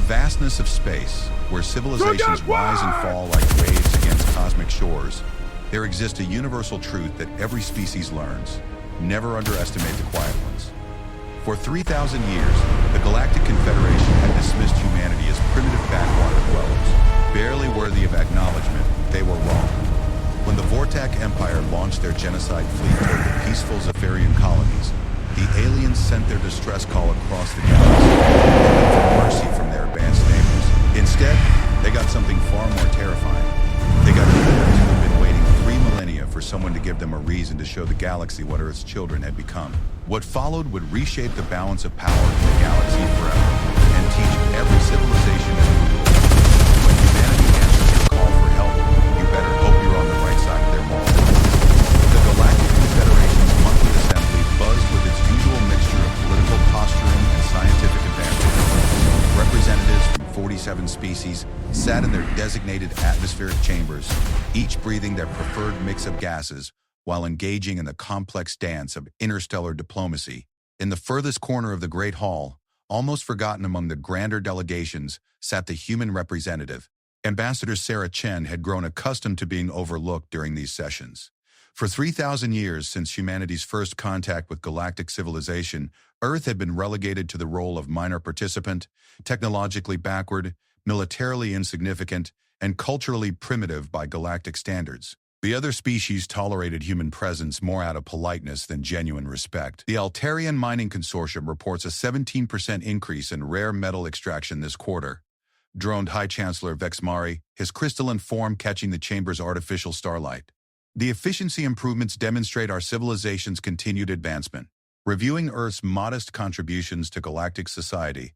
vastness of space, where civilizations rise and fall like waves against cosmic shores, there exists a universal truth that every species learns. Never underestimate the quiet ones. For 3,000 years, the Galactic Confederation had dismissed humanity as primitive backwater dwellers. Barely worthy of acknowledgement, they were wrong. When the Vortak Empire launched their genocide fleet toward the peaceful Zephyrian colonies, the aliens sent their distress call across the galaxy, hoping for mercy from their advanced neighbors. Instead, they got something far more terrifying. They got humans who had been waiting 3 millennia for someone to give them a reason to show the galaxy what Earth's children had become. What followed would reshape the balance of power in the galaxy forever, and teach every civilization to rule. When humanity answers your call for help, you better hope you're on the right side of their moral. The Galactic Confederation's monthly assembly buzzed with its usual mixture of political posturing and scientific advancement. Representatives from 47 species sat in their designated atmospheric chambers, each breathing their preferred mix of gases, while engaging in the complex dance of interstellar diplomacy. In the furthest corner of the Great Hall, almost forgotten among the grander delegations, sat the human representative. Ambassador Sarah Chen had grown accustomed to being overlooked during these sessions. For 3,000 years since humanity's first contact with galactic civilization, Earth had been relegated to the role of minor participant, technologically backward, militarily insignificant, and culturally primitive by galactic standards. The other species tolerated human presence more out of politeness than genuine respect. The Altarian Mining Consortium reports a 17% increase in rare metal extraction this quarter, droned High Chancellor Vexmari, his crystalline form catching the chamber's artificial starlight. The efficiency improvements demonstrate our civilization's continued advancement. Reviewing Earth's modest contributions to galactic society,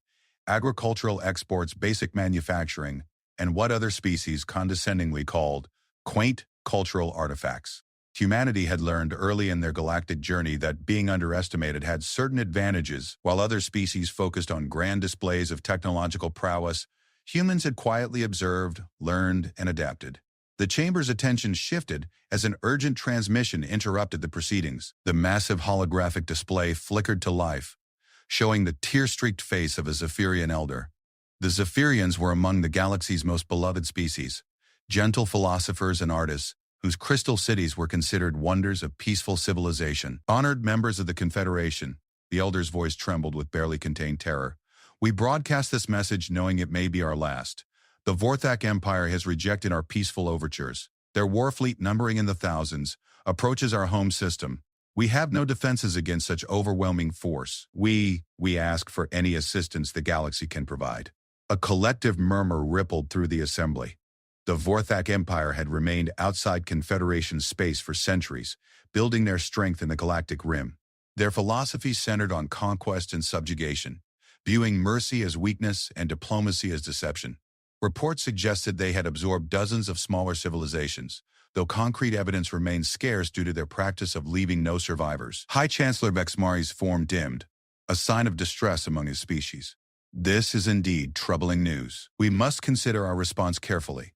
agricultural exports, basic manufacturing, and what other species condescendingly called quaint cultural artifacts. Humanity had learned early in their galactic journey that being underestimated had certain advantages. While other species focused on grand displays of technological prowess, humans had quietly observed, learned, and adapted. The chamber's attention shifted as an urgent transmission interrupted the proceedings. The massive holographic display flickered to life, showing the tear-streaked face of a Zephyrian elder. The Zephyrians were among the galaxy's most beloved species, gentle philosophers and artists whose crystal cities were considered wonders of peaceful civilization. Honored members of the Confederation, the elder's voice trembled with barely contained terror. We broadcast this message knowing it may be our last. The Vortak Empire has rejected our peaceful overtures. Their war fleet, numbering in the thousands, approaches our home system. We have no defenses against such overwhelming force. We ask for any assistance the galaxy can provide. A collective murmur rippled through the assembly. The Vortak Empire had remained outside Confederation space for centuries, building their strength in the galactic rim. Their philosophy centered on conquest and subjugation, viewing mercy as weakness and diplomacy as deception. Reports suggested they had absorbed dozens of smaller civilizations, though concrete evidence remained scarce due to their practice of leaving no survivors. High Chancellor Vexmari's form dimmed, a sign of distress among his species. This is indeed troubling news. We must consider our response carefully.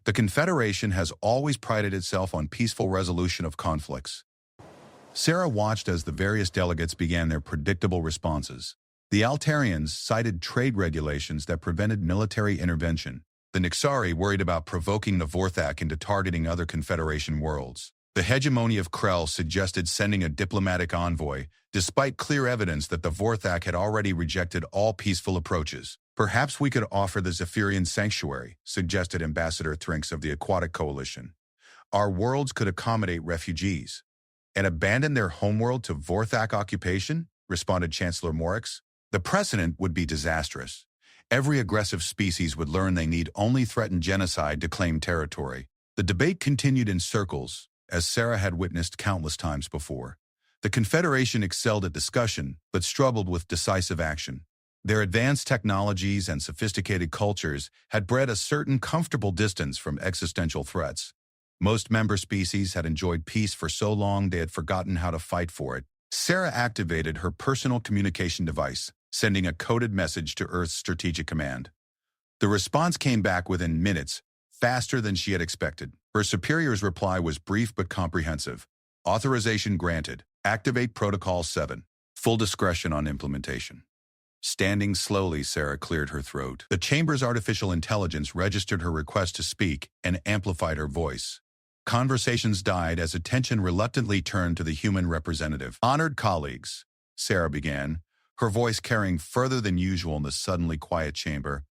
The Confederation has always prided itself on peaceful resolution of conflicts. Sarah watched as the various delegates began their predictable responses. The Altarians cited trade regulations that prevented military intervention. The Nixari worried about provoking the Vorthak into targeting other Confederation worlds. The hegemony of Krell suggested sending a diplomatic envoy, despite clear evidence that the Vorthak had already rejected all peaceful approaches. Perhaps we could offer the Zephyrian sanctuary, suggested Ambassador Thrinks of the Aquatic Coalition. Our worlds could accommodate refugees. And abandon their homeworld to Vorthak occupation? Responded Chancellor Morix. The precedent would be disastrous. Every aggressive species would learn they need only threaten genocide to claim territory. The debate continued in circles, as Sarah had witnessed countless times before. The Confederation excelled at discussion, but struggled with decisive action. Their advanced technologies and sophisticated cultures had bred a certain comfortable distance from existential threats. Most member species had enjoyed peace for so long they had forgotten how to fight for it. Sarah activated her personal communication device, sending a coded message to Earth's strategic command. The response came back within minutes, faster than she had expected. Her superior's reply was brief but comprehensive. Authorization granted. Activate Protocol 7. Full discretion on implementation. Standing slowly, Sarah cleared her throat. The chamber's artificial intelligence registered her request to speak and amplified her voice. Conversations died as attention reluctantly turned to the human representative. "Honored colleagues," Sarah began, her voice carrying further than usual in the suddenly quiet chamber,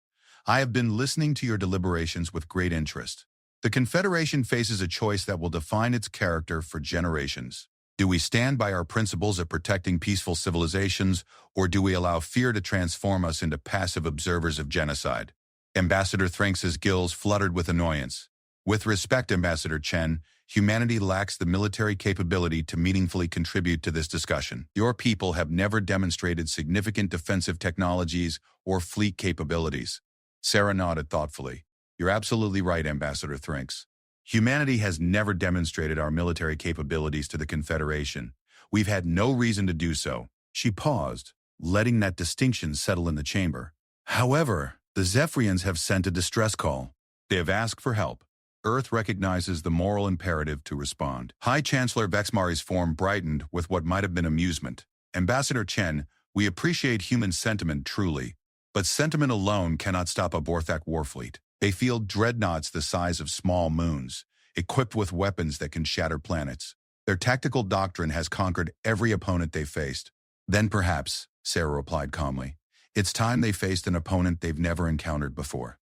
"I have been listening to your deliberations with great interest. The Confederation faces a choice that will define its character for generations. Do we stand by our principles of protecting peaceful civilizations, or do we allow fear to transform us into passive observers of genocide?" Ambassador Thranx's gills fluttered with annoyance. "With respect, Ambassador Chen, humanity lacks the military capability to meaningfully contribute to this discussion. Your people have never demonstrated significant defensive technologies or fleet capabilities." Sarah nodded thoughtfully. "You're absolutely right, Ambassador Thranx. Humanity has never demonstrated our military capabilities to the Confederation. We've had no reason to do so." She paused, letting that distinction settle in the chamber. "However, the Zephyrians have sent a distress call. They have asked for help. Earth recognizes the moral imperative to respond." High Chancellor Vexmari's form brightened with what might have been amusement. "Ambassador Chen, we appreciate human sentiment truly, but sentiment alone cannot stop a Vorthak warfleet. They field dreadnoughts the size of small moons, equipped with weapons that can shatter planets. Their tactical doctrine has conquered every opponent they faced." "Then perhaps," Sarah replied calmly, "it's time they faced an opponent they've never encountered before."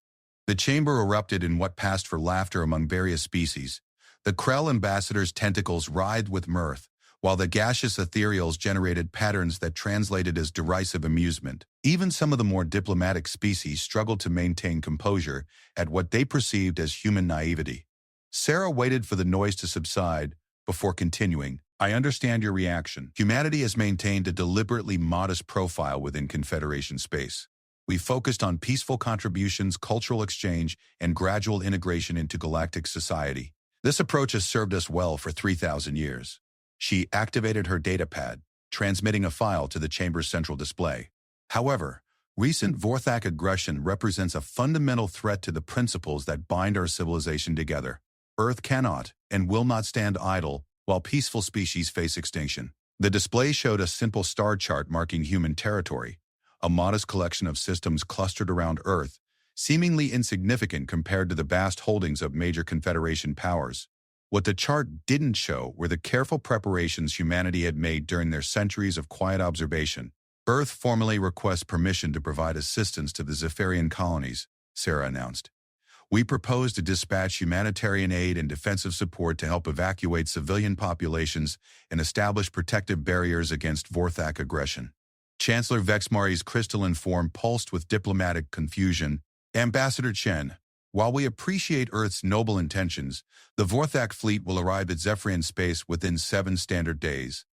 The chamber erupted in what passed for laughter among various species. The Krell ambassador's tentacles writhed with mirth, while the gaseous ethereals generated patterns that translated as derisive amusement. Even some of the more diplomatic species struggled to maintain composure at what they perceived as human naivety. Sarah waited for the noise to subside before continuing. "I understand your reaction. Humanity has maintained a deliberately modest profile within Confederation space. We focused on peaceful contributions, cultural exchange, and gradual integration into galactic society. This approach has served us well for 3,000 years. She activated her datapad, transmitting a file to the chamber's central display. "However, recent Vorthak aggression represents a fundamental threat to the principles that bind our civilization together. Earth cannot and will not stand idle while peaceful species face extinction." The display showed a simple star chart marking human territory, a modest collection of systems clustered around Earth, seemingly insignificant compared to the vast holdings of major Confederation powers. What the chart didn't show were the careful preparations humanity had made during their centuries of quiet observation. "Earth formally requests permission to provide assistance to the Zephyrian colonies," Sarah announced. "We propose to dispatch humanitarian aid and defensive support to help evacuate civilian populations and establish protective barriers against Vorthak aggression." Chancellor Vexmari's crystalline form pulsed with diplomatic confusion. "Ambassador Chen, while we appreciate Earth's noble intentions, the Vorthak fleet will arrive at Zephyrian space within 7 standard days.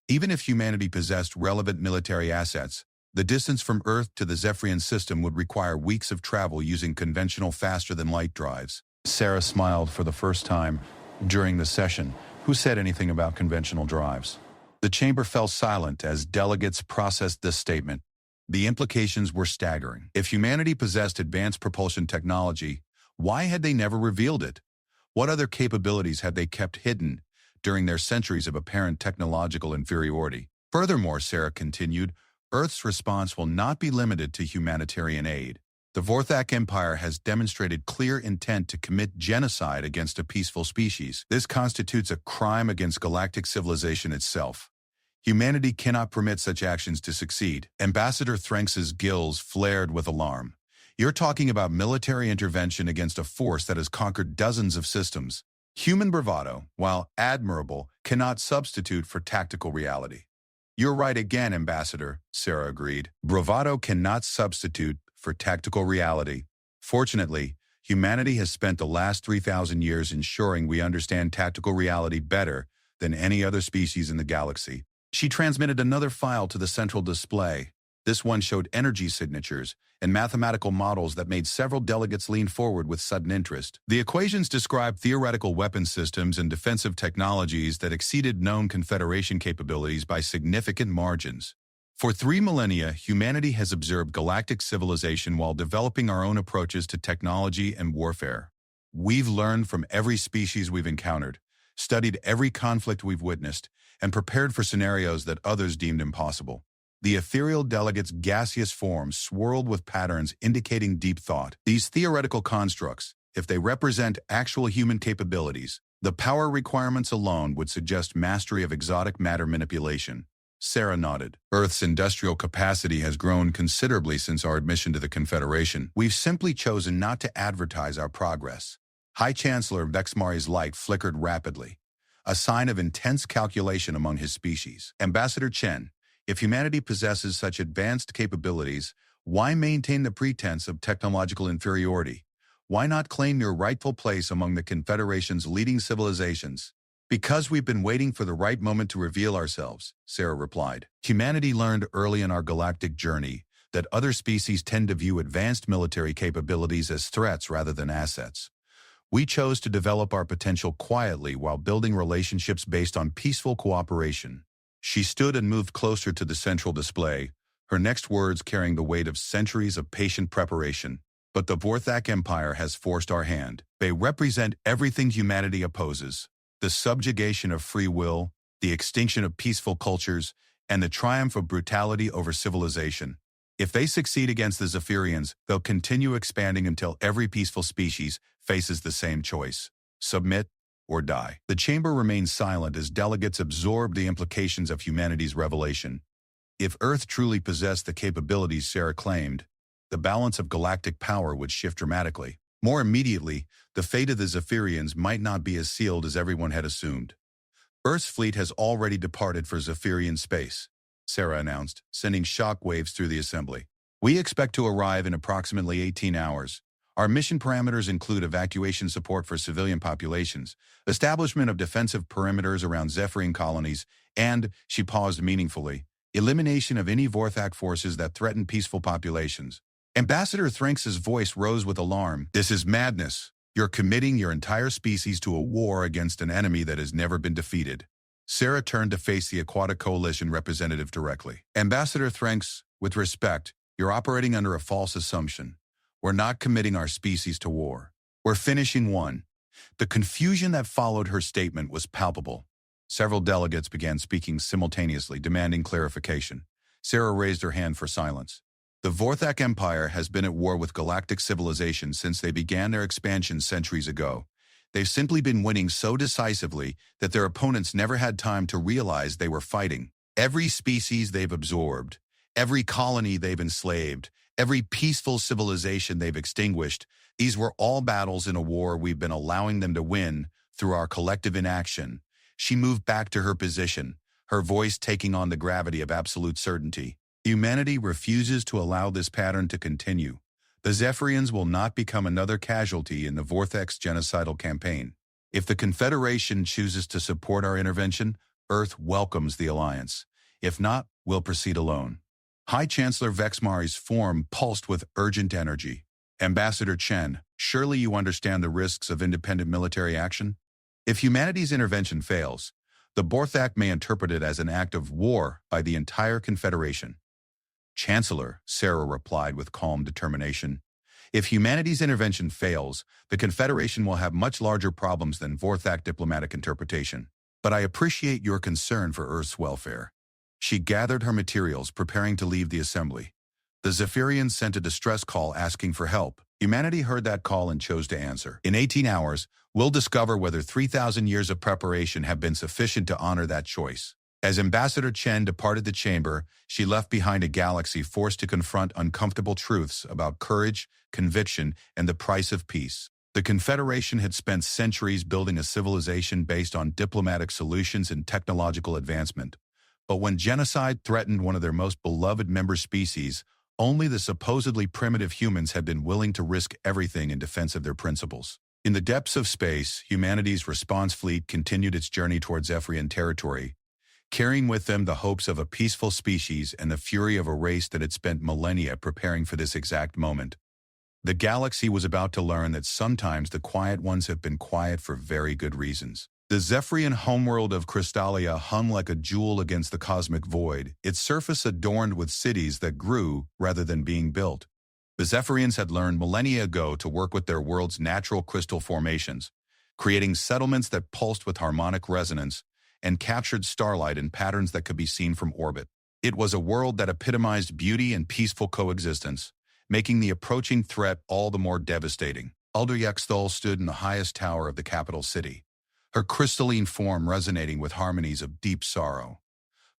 Even if humanity possessed relevant military assets, the distance from Earth to the Zephyrian system would require weeks of travel using conventional faster-than-light drives." Sarah smiled for the first time during the session. Who said anything about conventional drives? The chamber fell silent as delegates processed this statement. The implications were staggering. If humanity possessed advanced propulsion technology, why had they never revealed it? What other capabilities had they kept hidden during their centuries of apparent technological inferiority? Furthermore, Sarah continued, Earth's response will not be limited to humanitarian aid. The Vorthak Empire has demonstrated clear intent to commit genocide against a peaceful species. This constitutes a crime against galactic civilization itself. Humanity cannot permit such actions to succeed. Ambassador Thranx's gills flared with alarm. "You're talking about military intervention against a force that has conquered dozens of systems. Human bravado, while admirable, cannot substitute for tactical reality." "You're right again, Ambassador," Sarah agreed. "Bravado cannot substitute for tactical reality. Fortunately, humanity has spent the last 3,000 years ensuring we understand tactical reality better than any other species in the galaxy." She transmitted another file to the central display. This one showed energy signatures and mathematical models that made several delegates lean forward with sudden interest. The equations described theoretical weapon systems and defensive technologies that exceeded known Confederation capabilities by significant margins. For 3 millennia, humanity has observed galactic civilization while developing our own approaches to technology and warfare. We've learned from every species we've encountered, studied every conflict we've witnessed, and prepared for scenarios that others deemed impossible. The ethereal delegates' gaseous forms swirled with patterns indicating deep thought. These theoretical constructs, if they represent actual human capabilities, the power requirements alone would suggest mastery of exotic matter manipulation. Sarah nodded. Earth's industrial capacity has grown considerably since our admission to the Confederation. We've simply chosen not to advertise our progress. High Chancellor Vexmari's light flickered rapidly, a sign of intense calculation among his species. Ambassador Chen, if humanity possesses such advanced capabilities, why maintain the pretense of technological inferiority? Why not claim your rightful place among the Confederation's leading civilizations? Because we've been waiting for the right moment to reveal ourselves, Sarah replied. Humanity learned early in our galactic journey that other species tend to view advanced military capabilities as threats rather than assets. We chose to develop our potential quietly while building relationships based on peaceful cooperation. She stood and moved closer to the central display, her next words carrying the weight of centuries of patient preparation. But the Vorthak Empire has forced our hand. They represent everything humanity opposes: the subjugation of free will, the extinction of peaceful cultures, and the triumph of brutality over civilization. If they succeed against the Zephyrians, they'll continue expanding until every peaceful species faces the same choice: submit or die. The chamber remained silent as delegates absorbed the implications of humanity's revelation. If Earth truly possessed the capabilities Sarah claimed, the balance of galactic power would shift dramatically. More immediately, the fate of the Zephyrians might not be as sealed as everyone had assumed. Earth's fleet has already departed for Zephyrian space, Sarah announced, sending shock waves through the assembly. We expect to arrive in approximately 18 hours. Our mission parameters include evacuation support for civilian populations, establishment of defensive perimeters around Zephyrian colonies, and, she paused meaningfully, elimination of any Vorthak forces that threaten peaceful populations. Ambassador Thranx's voice rose with alarm. This is madness. You're committing your entire species to a war against an enemy that has never been defeated. Sarah turned to face the Aquatic Coalition representative directly. Ambassador Thranx, with respect, you're operating under a false assumption. We're not committing our species to war. We're finishing one. The confusion that followed her statement was palpable. Several delegates began speaking simultaneously, demanding clarification. Sarah raised her hand for silence. The Vorthak Empire has been at war with galactic civilization since they began their expansion centuries ago. They've simply been winning so decisively that their opponents never had time to realize they were fighting. Every species they've absorbed, every colony they've enslaved, every peaceful civilization they've extinguished, these were all battles in a war we've been allowing them to win through our collective inaction. She moved back to her position, her voice taking on the gravity of absolute certainty. Humanity refuses to allow this pattern to continue. The Zephyrians will not become another casualty in the Vorthak's genocidal campaign. If the Confederation chooses to support our intervention, Earth welcomes the alliance. If not, we'll proceed alone. High Chancellor Vexmari's form pulsed with urgent energy. Ambassador Chen, surely you understand the risks of independent military action? If humanity's intervention fails, the Vorthak may interpret it as an act of war by the entire Confederation. Chancellor, Sarah replied with calm determination, if humanity's intervention fails, the Confederation will have much larger problems than Vorthak diplomatic interpretation. But I appreciate your concern for Earth's welfare. She gathered her materials, preparing to leave the assembly. The Zephyrians sent a distress call asking for help. Humanity heard that call and chose to answer. In 18 hours, we'll discover whether 3,000 years of preparation have been sufficient to honor that choice. As Ambassador Chen departed the chamber, she left behind a galaxy forced to confront uncomfortable truths about courage, conviction, and the price of peace. The Confederation had spent centuries building a civilization based on diplomatic solutions and technological advancement. But when genocide threatened one of their most beloved member species, only the supposedly primitive humans had been willing to risk everything in defense of their principles. In the depths of space, humanity's response fleet continued its journey towards Zephyrian territory, carrying with them the hopes of a peaceful species and the fury of a race that had spent millennia preparing for this exact moment. The galaxy was about to learn that sometimes the quiet ones have been quiet for very good reasons. The Zephyrian homeworld of Crystallia hung like a jewel against the cosmic void, its surface adorned with cities that grew rather than being built. The Zephyrians had learned millennia ago to work with their world's natural crystal formations, creating settlements that pulsed with harmonic resonance and captured starlight in patterns that could be seen from orbit. It was a world that epitomized beauty and peaceful coexistence, making the approaching threat all the more devastating. Elder Yxthol stood in the highest tower of the capital city, her crystalline form resonating with harmonies of deep sorrow.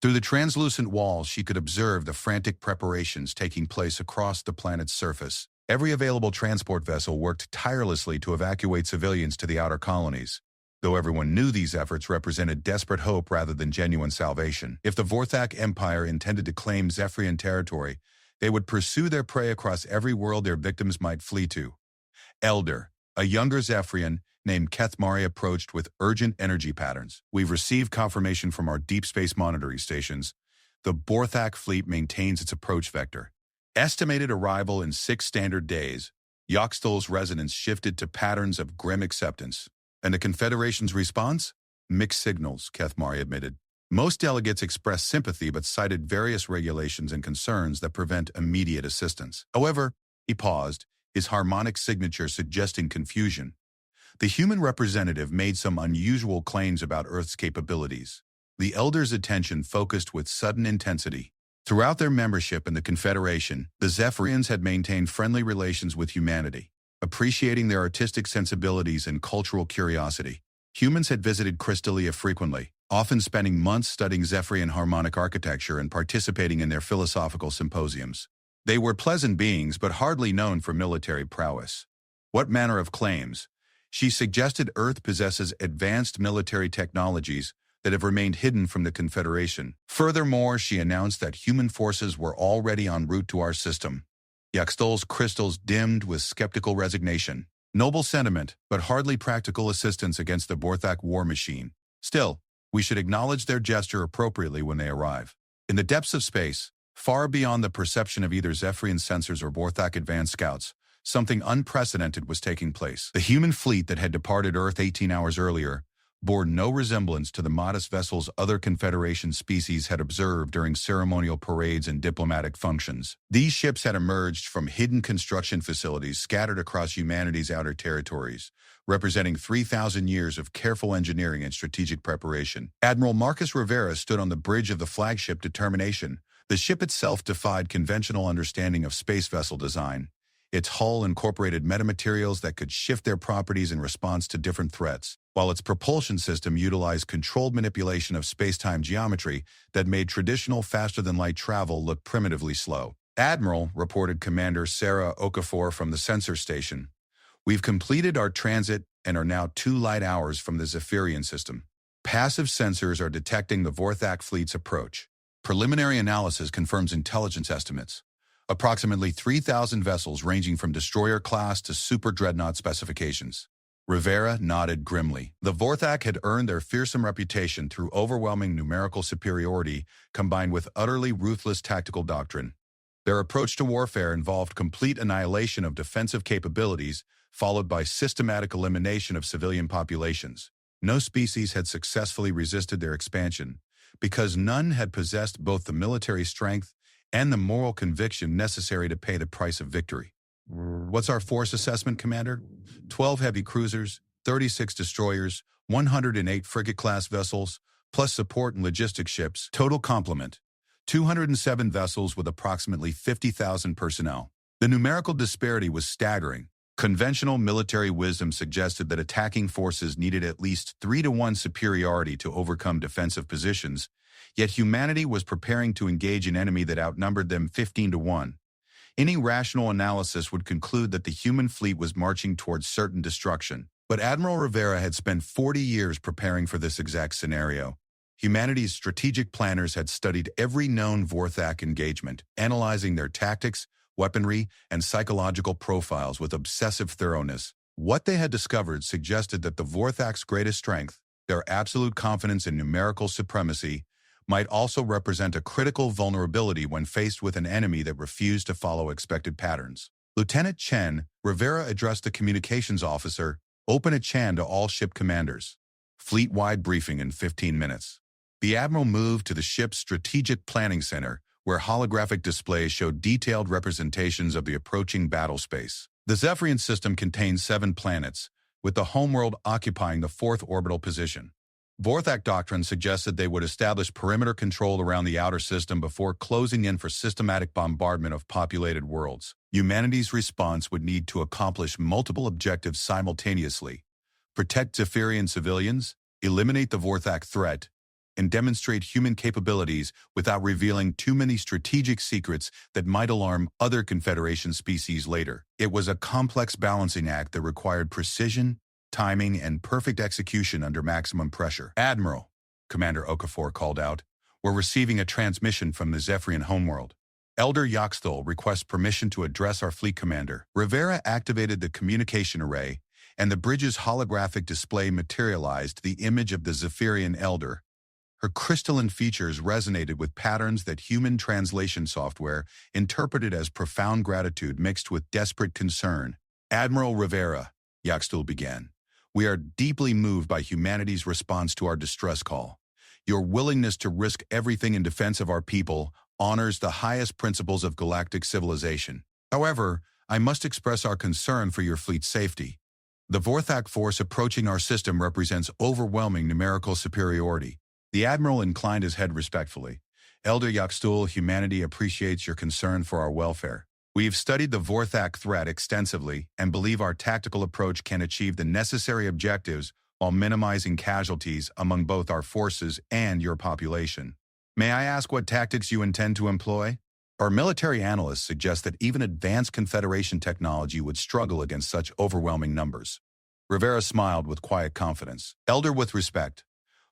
Through the translucent walls, she could observe the frantic preparations taking place across the planet's surface. Every available transport vessel worked tirelessly to evacuate civilians to the outer colonies, though everyone knew these efforts represented desperate hope rather than genuine salvation. If the Vorthak Empire intended to claim Zephyrian territory, they would pursue their prey across every world their victims might flee to. Elder, a younger Zephyrian named Kethmari, approached with urgent energy patterns. We've received confirmation from our deep space monitoring stations. The Vorthak fleet maintains its approach vector. Estimated arrival in 6 standard days. Yxthol's resonance shifted to patterns of grim acceptance. And the Confederation's response? Mixed signals, Kethmari admitted. Most delegates expressed sympathy but cited various regulations and concerns that prevent immediate assistance. However, he paused, his harmonic signature suggesting confusion. The human representative made some unusual claims about Earth's capabilities. The Elder's attention focused with sudden intensity. Throughout their membership in the Confederation, the Zephyrians had maintained friendly relations with humanity, appreciating their artistic sensibilities and cultural curiosity. Humans had visited Crystalia frequently, often spending months studying Zephyrian harmonic architecture and participating in their philosophical symposiums. They were pleasant beings but hardly known for military prowess. What manner of claims? She suggested Earth possesses advanced military technologies that have remained hidden from the Confederation. Furthermore, she announced that human forces were already en route to our system. Yxthol's crystals dimmed with skeptical resignation. Noble sentiment, but hardly practical assistance against the Vorthak war machine. Still, we should acknowledge their gesture appropriately when they arrive. In the depths of space, far beyond the perception of either Zephyrian sensors or Vorthak advanced scouts, something unprecedented was taking place. The human fleet that had departed Earth 18 hours earlier bore no resemblance to the modest vessels other Confederation species had observed during ceremonial parades and diplomatic functions. These ships had emerged from hidden construction facilities scattered across humanity's outer territories, representing 3,000 years of careful engineering and strategic preparation. Admiral Marcus Rivera stood on the bridge of the flagship Determination. The ship itself defied conventional understanding of space vessel design. Its hull incorporated metamaterials that could shift their properties in response to different threats, while its propulsion system utilized controlled manipulation of space-time geometry that made traditional faster-than-light travel look primitively slow. Admiral, reported Commander Sarah Okafor from the sensor station, we've completed our transit and are now 2 light hours from the Zephyrian system. Passive sensors are detecting the Vorthak fleet's approach. Preliminary analysis confirms intelligence estimates. Approximately 3,000 vessels ranging from destroyer class to super dreadnought specifications. Rivera nodded grimly. The Vorthak had earned their fearsome reputation through overwhelming numerical superiority combined with utterly ruthless tactical doctrine. Their approach to warfare involved complete annihilation of defensive capabilities, followed by systematic elimination of civilian populations. No species had successfully resisted their expansion, because none had possessed both the military strength and the moral conviction necessary to pay the price of victory. What's our force assessment, Commander? 12 heavy cruisers, 36 destroyers, 108 frigate-class vessels, plus support and logistics ships, total complement. 207 vessels with approximately 50,000 personnel. The numerical disparity was staggering. Conventional military wisdom suggested that attacking forces needed at least 3-to-1 superiority to overcome defensive positions, yet humanity was preparing to engage an enemy that outnumbered them 15-to-1. Any rational analysis would conclude that the human fleet was marching towards certain destruction. But Admiral Rivera had spent 40 years preparing for this exact scenario. Humanity's strategic planners had studied every known Vorthak engagement, analyzing their tactics, weaponry, and psychological profiles with obsessive thoroughness. What they had discovered suggested that the Vorthak's greatest strength, their absolute confidence in numerical supremacy, might also represent a critical vulnerability when faced with an enemy that refused to follow expected patterns. Lieutenant Chen, Rivera addressed the communications officer, open a Chan to all ship commanders. Fleet-wide briefing in 15 minutes. The Admiral moved to the ship's Strategic Planning Center, where holographic displays showed detailed representations of the approaching battle space. The Zephyrian system contains 7 planets, with the homeworld occupying the 4th orbital position. Vorthak doctrine suggested they would establish perimeter control around the outer system before closing in for systematic bombardment of populated worlds. Humanity's response would need to accomplish multiple objectives simultaneously: protect Zephyrian civilians, eliminate the Vorthak threat, and demonstrate human capabilities without revealing too many strategic secrets that might alarm other Confederation species later. It was a complex balancing act that required precision, timing, and perfect execution under maximum pressure. "Admiral," Commander Okafor called out, "we're receiving a transmission from the Zephyrian homeworld. Elder Yaxthul requests permission to address our fleet commander." Rivera activated the communication array, and the bridge's holographic display materialized the image of the Zephyrian Elder. Her crystalline features resonated with patterns that human translation software interpreted as profound gratitude mixed with desperate concern. "Admiral Rivera," Yaxthul began, "we are deeply moved by humanity's response to our distress call. Your willingness to risk everything in defense of our people honors the highest principles of galactic civilization. However, I must express our concern for your fleet's safety. The Vorthak force approaching our system represents overwhelming numerical superiority." The Admiral inclined his head respectfully. "Elder Yaxthul, humanity appreciates your concern for our welfare. We've studied the Vorthak threat extensively and believe our tactical approach can achieve the necessary objectives while minimizing casualties among both our forces and your population. May I ask what tactics you intend to employ?" Our military analysts suggest that even advanced Confederation technology would struggle against such overwhelming numbers. Rivera smiled with quiet confidence. "Elder, with respect,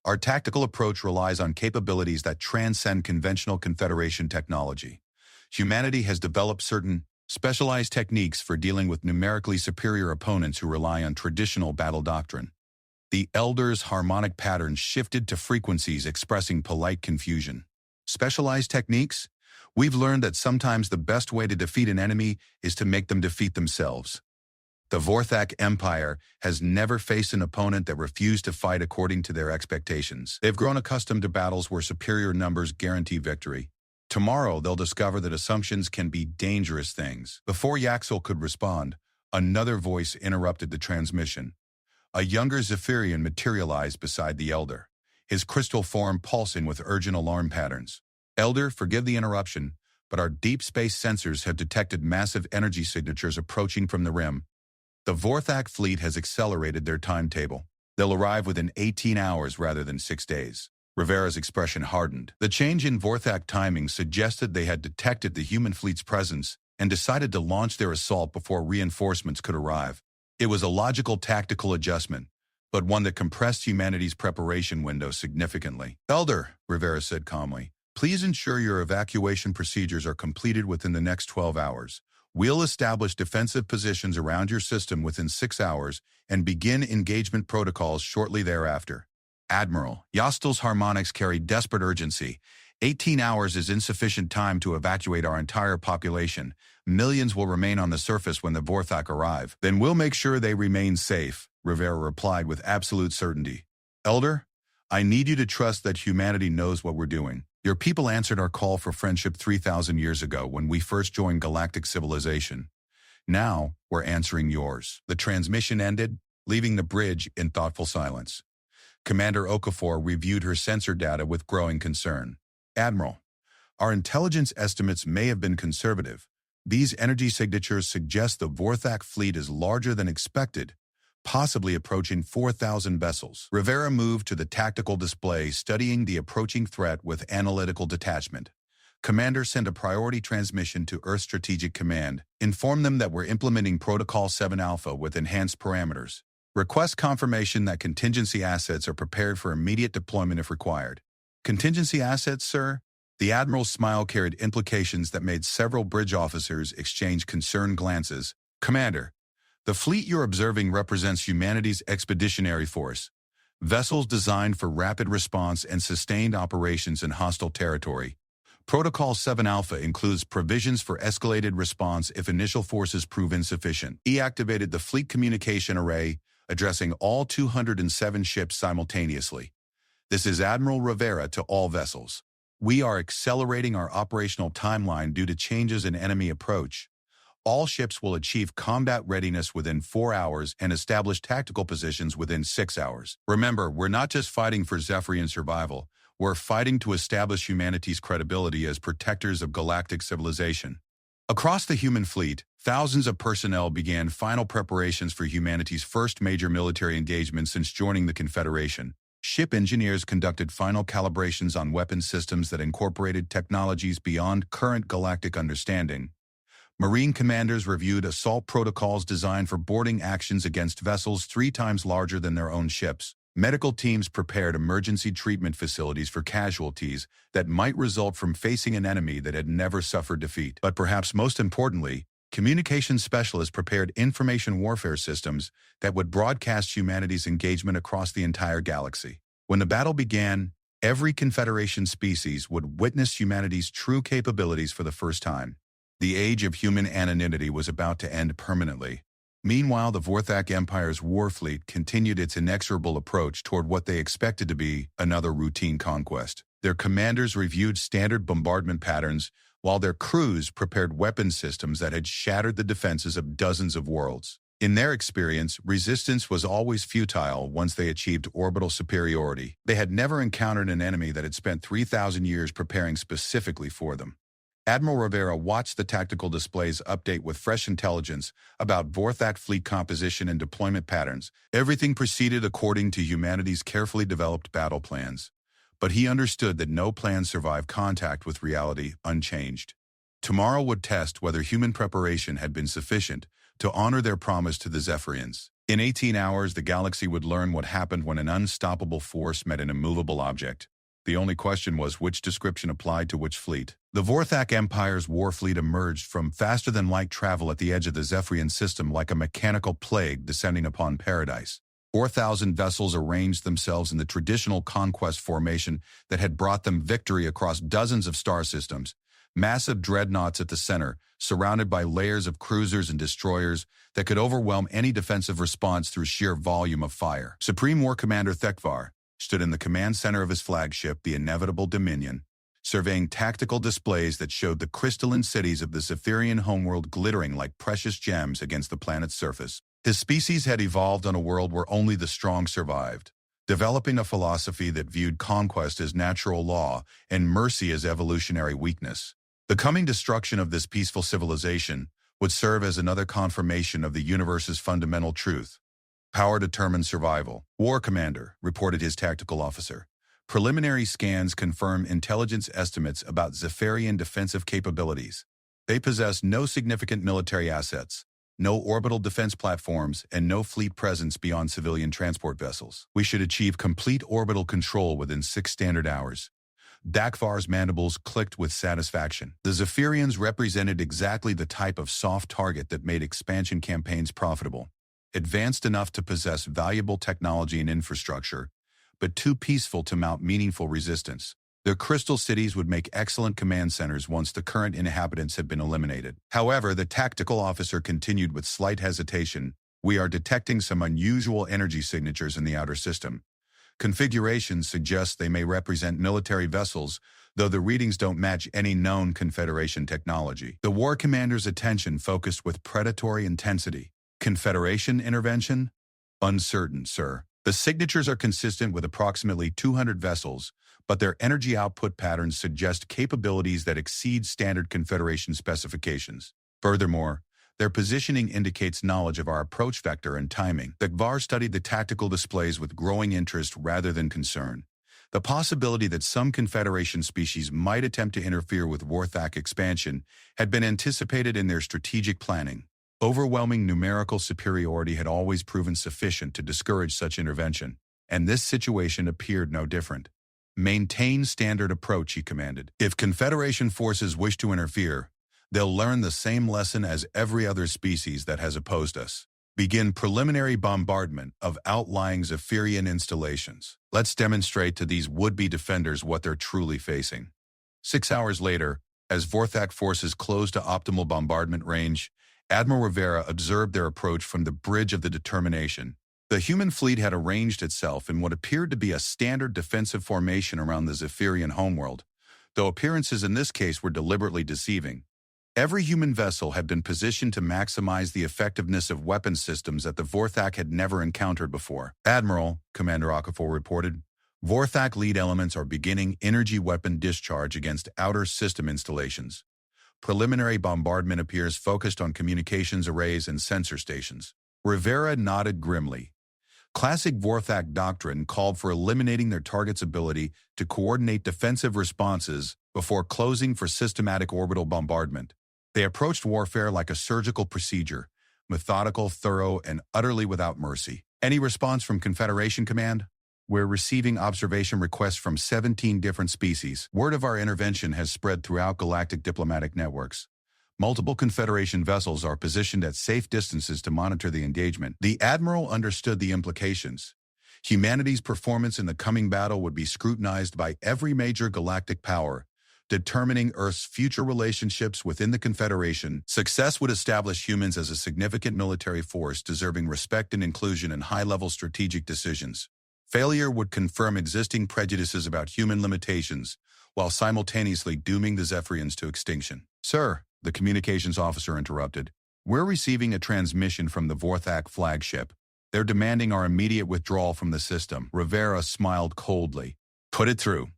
our tactical approach relies on capabilities that transcend conventional Confederation technology. Humanity has developed certain specialized techniques for dealing with numerically superior opponents who rely on traditional battle doctrine." The Elder's harmonic patterns shifted to frequencies expressing polite confusion. "Specialized techniques? We've learned that sometimes the best way to defeat an enemy is to make them defeat themselves. The Vorthak Empire has never faced an opponent that refused to fight according to their expectations. They've grown accustomed to battles where superior numbers guarantee victory. Tomorrow, they'll discover that assumptions can be dangerous things." Before Yaxthul could respond, another voice interrupted the transmission. A younger Zephyrian materialized beside the Elder, his crystal form pulsing with urgent alarm patterns. "Elder, forgive the interruption, but our deep space sensors have detected massive energy signatures approaching from the rim. The Vorthak fleet has accelerated their timetable. They'll arrive within 18 hours rather than 6 days. Rivera's expression hardened. The change in Vorthak timing suggested they had detected the human fleet's presence and decided to launch their assault before reinforcements could arrive. It was a logical tactical adjustment, but one that compressed humanity's preparation window significantly. "Elder," Rivera said calmly, "please ensure your evacuation procedures are completed within the next 12 hours. We'll establish defensive positions around your system within 6 hours and begin engagement protocols shortly thereafter." "Admiral," Yaxthul's harmonics carried desperate urgency. 18 hours is insufficient time to evacuate our entire population. Millions will remain on the surface when the Vorthak arrive. "Then we'll make sure they remain safe," Rivera replied with absolute certainty. "Elder, I need you to trust that humanity knows what we're doing. Your people answered our call for friendship 3,000 years ago when we first joined galactic civilization. Now, we're answering yours." The transmission ended, leaving the bridge in thoughtful silence. Commander Okafor reviewed her sensor data with growing concern. "Admiral, our intelligence estimates may have been conservative. These energy signatures suggest the Vorthak fleet is larger than expected, possibly approaching 4,000 vessels." Rivera moved to the tactical display, studying the approaching threat with analytical detachment. "Commander, send a priority transmission to Earth Strategic Command. Inform them that we're implementing Protocol 7 Alpha with enhanced parameters. Request confirmation that contingency assets are prepared for immediate deployment if required." "Contingency assets, sir?" The Admiral's smile carried implications that made several bridge officers exchange concerned glances. "Commander, the fleet you're observing represents humanity's expeditionary force. Vessels designed for rapid response and sustained operations in hostile territory. Protocol 7 Alpha includes provisions for escalated response if initial forces prove insufficient." He activated the fleet communication array, addressing all 207 ships simultaneously. "This is Admiral Rivera to all vessels. We are accelerating our operational timeline due to changes in enemy approach. All ships will achieve combat readiness within 4 hours and establish tactical positions within 6 hours. Remember, we're not just fighting for Zephyrian survival, we're fighting to establish humanity's credibility as protectors of galactic civilization. Across the human fleet, thousands of personnel began final preparations for humanity's first major military engagement since joining the Confederation. Ship engineers conducted final calibrations on weapon systems that incorporated technologies beyond current galactic understanding. Marine commanders reviewed assault protocols designed for boarding actions against vessels 3 times larger than their own ships. Medical teams prepared emergency treatment facilities for casualties that might result from facing an enemy that had never suffered defeat. But perhaps most importantly, communications specialists prepared information warfare systems that would broadcast humanity's engagement across the entire galaxy. When the battle began, every Confederation species would witness humanity's true capabilities for the first time. The age of human anonymity was about to end permanently. Meanwhile, the Vorthak Empire's war fleet continued its inexorable approach toward what they expected to be another routine conquest. Their commanders reviewed standard bombardment patterns, while their crews prepared weapon systems that had shattered the defenses of dozens of worlds. In their experience, resistance was always futile once they achieved orbital superiority. They had never encountered an enemy that had spent 3,000 years preparing specifically for them. Admiral Rivera watched the tactical displays update with fresh intelligence about Vorthak fleet composition and deployment patterns. Everything proceeded according to humanity's carefully developed battle plans. But he understood that no plan survived contact with reality unchanged. Tomorrow would test whether human preparation had been sufficient to honor their promise to the Zephyrians. In 18 hours, the galaxy would learn what happened when an unstoppable force met an immovable object. The only question was which description applied to which fleet. The Vorthak Empire's war fleet emerged from faster-than-light travel at the edge of the Zephyrian system like a mechanical plague descending upon paradise. 4,000 vessels arranged themselves in the traditional conquest formation that had brought them victory across dozens of star systems. Massive dreadnoughts at the center, surrounded by layers of cruisers and destroyers that could overwhelm any defensive response through sheer volume of fire. Supreme War Commander Thekvar stood in the command center of his flagship, the Inevitable Dominion, surveying tactical displays that showed the crystalline cities of the Zephyrian homeworld glittering like precious gems against the planet's surface. His species had evolved on a world where only the strong survived, developing a philosophy that viewed conquest as natural law and mercy as evolutionary weakness. The coming destruction of this peaceful civilization would serve as another confirmation of the universe's fundamental truth. Power determines survival. War Commander, reported his tactical officer. Preliminary scans confirm intelligence estimates about Zephyrian defensive capabilities. They possess no significant military assets, no orbital defense platforms, and no fleet presence beyond civilian transport vessels. We should achieve complete orbital control within 6 standard hours. Dakvar's mandibles clicked with satisfaction. The Zephyrians represented exactly the type of soft target that made expansion campaigns profitable. Advanced enough to possess valuable technology and infrastructure, but too peaceful to mount meaningful resistance. Their crystal cities would make excellent command centers once the current inhabitants had been eliminated. However, the tactical officer continued with slight hesitation. We are detecting some unusual energy signatures in the outer system. Configurations suggest they may represent military vessels, though the readings don't match any known Confederation technology. The war commander's attention focused with predatory intensity. Confederation intervention? Uncertain, sir. The signatures are consistent with approximately 200 vessels, but their energy output patterns suggest capabilities that exceed standard Confederation specifications. Furthermore, their positioning indicates knowledge of our approach vector and timing. Thekvar studied the tactical displays with growing interest rather than concern. The possibility that some Confederation species might attempt to interfere with Vorthak expansion had been anticipated in their strategic planning. Overwhelming numerical superiority had always proven sufficient to discourage such intervention, and this situation appeared no different. Maintain standard approach, he commanded. If Confederation forces wish to interfere, they'll learn the same lesson as every other species that has opposed us. Begin preliminary bombardment of outlying Zephyrian installations. Let's demonstrate to these would-be defenders what they're truly facing. 6 hours later, as Vorthak forces closed to optimal bombardment range, Admiral Rivera observed their approach from the bridge of the Determination. The human fleet had arranged itself in what appeared to be a standard defensive formation around the Zephyrian homeworld, though appearances in this case were deliberately deceiving. Every human vessel had been positioned to maximize the effectiveness of weapon systems that the Vorthak had never encountered before. Admiral, Commander Okafor reported, Vorthak lead elements are beginning energy weapon discharge against outer system installations. Preliminary bombardment appears focused on communications arrays and sensor stations. Rivera nodded grimly. Classic Vorthak doctrine called for eliminating their target's ability to coordinate defensive responses before closing for systematic orbital bombardment. They approached warfare like a surgical procedure, methodical, thorough, and utterly without mercy. Any response from Confederation Command? We're receiving observation requests from 17 different species. Word of our intervention has spread throughout galactic diplomatic networks. Multiple Confederation vessels are positioned at safe distances to monitor the engagement. The Admiral understood the implications. Humanity's performance in the coming battle would be scrutinized by every major galactic power, determining Earth's future relationships within the Confederation. Success would establish humans as a significant military force deserving respect and inclusion in high-level strategic decisions. Failure would confirm existing prejudices about human limitations, while simultaneously dooming the Zephyrians to extinction. Sir, the communications officer interrupted, we're receiving a transmission from the Vorthak flagship. They're demanding our immediate withdrawal from the system. Rivera smiled coldly. Put it through.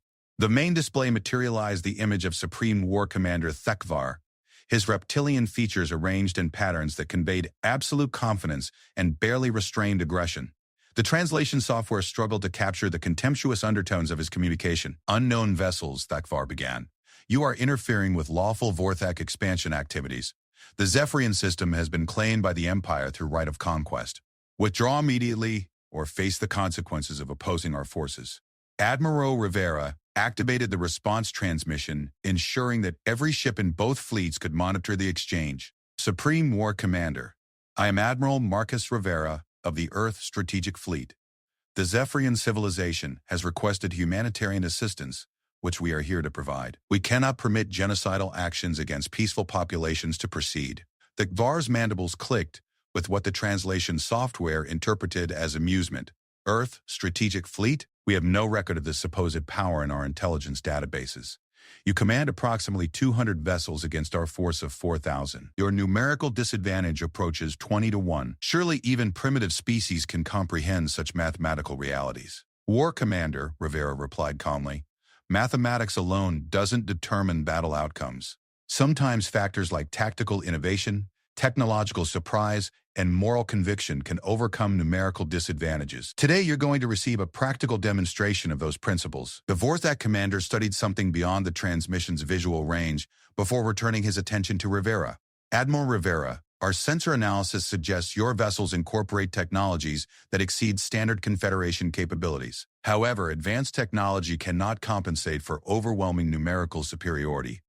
The main display materialized the image of Supreme War Commander Thekvar, his reptilian features arranged in patterns that conveyed absolute confidence and barely restrained aggression. The translation software struggled to capture the contemptuous undertones of his communication. Unknown vessels, Thekvar began. You are interfering with lawful Vorthak expansion activities. The Zephyrian system has been claimed by the Empire through right of conquest. Withdraw immediately or face the consequences of opposing our forces. Admiral Rivera activated the response transmission, ensuring that every ship in both fleets could monitor the exchange. Supreme War Commander, I am Admiral Marcus Rivera of the Earth Strategic Fleet. The Zephyrian civilization has requested humanitarian assistance, which we are here to provide. We cannot permit genocidal actions against peaceful populations to proceed. Thekvar's mandibles clicked with what the translation software interpreted as amusement. Earth Strategic Fleet? We have no record of this supposed power in our intelligence databases. You command approximately 200 vessels against our force of 4,000. Your numerical disadvantage approaches 20 to 1. Surely even primitive species can comprehend such mathematical realities. War Commander, Rivera replied calmly, mathematics alone doesn't determine battle outcomes. Sometimes factors like tactical innovation, technological surprise, and moral conviction can overcome numerical disadvantages. Today, you're going to receive a practical demonstration of those principles. The Vorthak commander studied something beyond the transmission's visual range before returning his attention to Rivera. Admiral Rivera, our sensor analysis suggests your vessels incorporate technologies that exceed standard Confederation capabilities. However, advanced technology cannot compensate for overwhelming numerical superiority.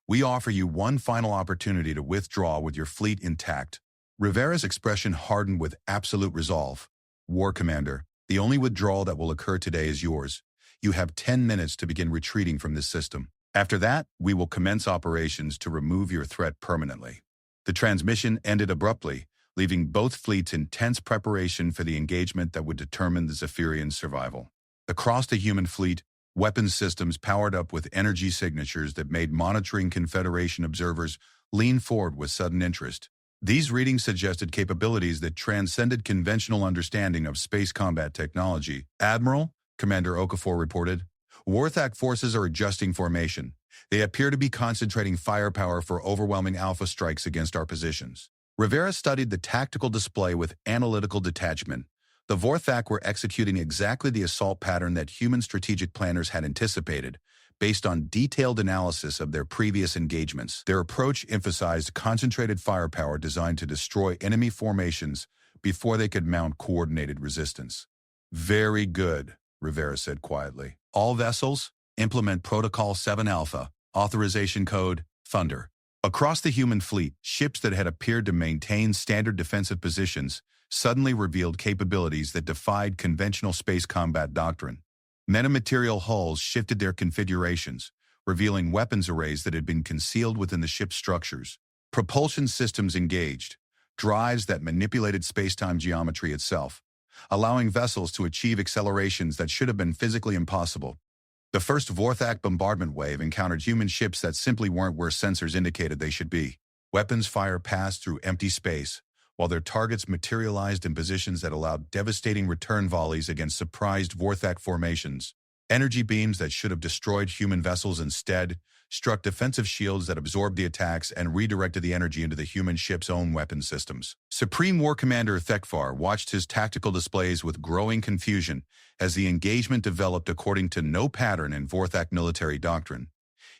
We offer you one final opportunity to withdraw with your fleet intact. Rivera's expression hardened with absolute resolve. War Commander, the only withdrawal that will occur today is yours. You have 10 minutes to begin retreating from this system. After that, we will commence operations to remove your threat permanently. The transmission ended abruptly, leaving both fleets in tense preparation for the engagement that would determine the Zephyrian survival. Across the human fleet, weapons systems powered up with energy signatures that made monitoring Confederation observers lean forward with sudden interest. These readings suggested capabilities that transcended conventional understanding of space combat technology. Admiral, Commander Okafor reported, Vorthak forces are adjusting formation. They appear to be concentrating firepower for overwhelming alpha strikes against our positions. Rivera studied the tactical display with analytical detachment. The Vorthak were executing exactly the assault pattern that human strategic planners had anticipated, based on detailed analysis of their previous engagements. Their approach emphasized concentrated firepower designed to destroy enemy formations before they could mount coordinated resistance. Very good, Rivera said quietly. All vessels, implement Protocol 7 Alpha, authorization code, Thunder. Across the human fleet, ships that had appeared to maintain standard defensive positions suddenly revealed capabilities that defied conventional space combat doctrine. Metamaterial hulls shifted their configurations, revealing weapons arrays that had been concealed within the ship's structures. Propulsion systems engaged, drives that manipulated space-time geometry itself, allowing vessels to achieve accelerations that should have been physically impossible. The first Vorthak bombardment wave encountered human ships that simply weren't where sensors indicated they should be. Weapons fire passed through empty space, while their targets materialized in positions that allowed devastating return volleys against surprised Vorthak formations. Energy beams that should have destroyed human vessels instead struck defensive shields that absorbed the attacks and redirected the energy into the human ship's own weapon systems. Supreme War Commander Thekvar watched his tactical displays with growing confusion as the engagement developed according to no pattern in Vorthak military doctrine.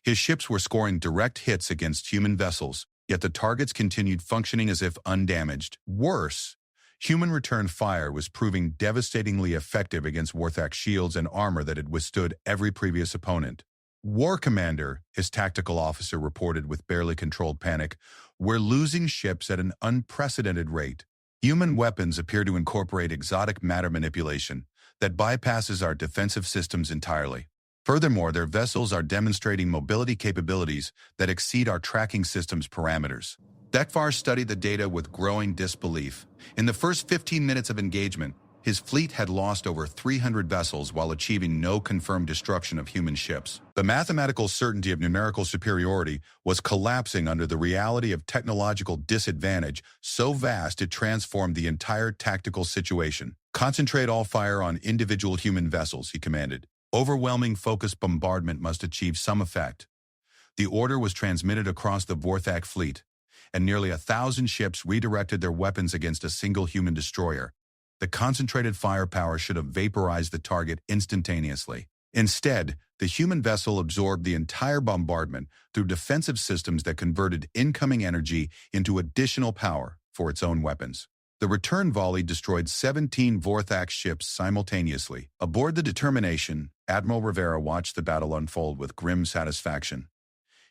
His ships were scoring direct hits against human vessels, yet the targets continued functioning as if undamaged. Worse, human return fire was proving devastatingly effective against Vorthak shields and armor that had withstood every previous opponent. War Commander, his tactical officer reported with barely controlled panic, "We're losing ships at an unprecedented rate. Human weapons appear to incorporate exotic matter manipulation that bypasses our defensive systems entirely. Furthermore, their vessels are demonstrating mobility capabilities that exceed our tracking system's parameters." Thekvar studied the data with growing disbelief. In the first 15 minutes of engagement, his fleet had lost over 300 vessels while achieving no confirmed destruction of human ships. The mathematical certainty of numerical superiority was collapsing under the reality of technological disadvantage so vast it transformed the entire tactical situation. "Concentrate all fire on individual human vessels," he commanded. "Overwhelming focused bombardment must achieve some effect." The order was transmitted across the Vorthak fleet, and nearly 1,000 ships redirected their weapons against a single human destroyer. The concentrated firepower should have vaporized the target instantaneously. Instead, the human vessel absorbed the entire bombardment through defensive systems that converted incoming energy into additional power for its own weapons. The return volley destroyed 17 Vorthak ships simultaneously. Aboard the Determination, Admiral Rivera watched the battle unfold with grim satisfaction.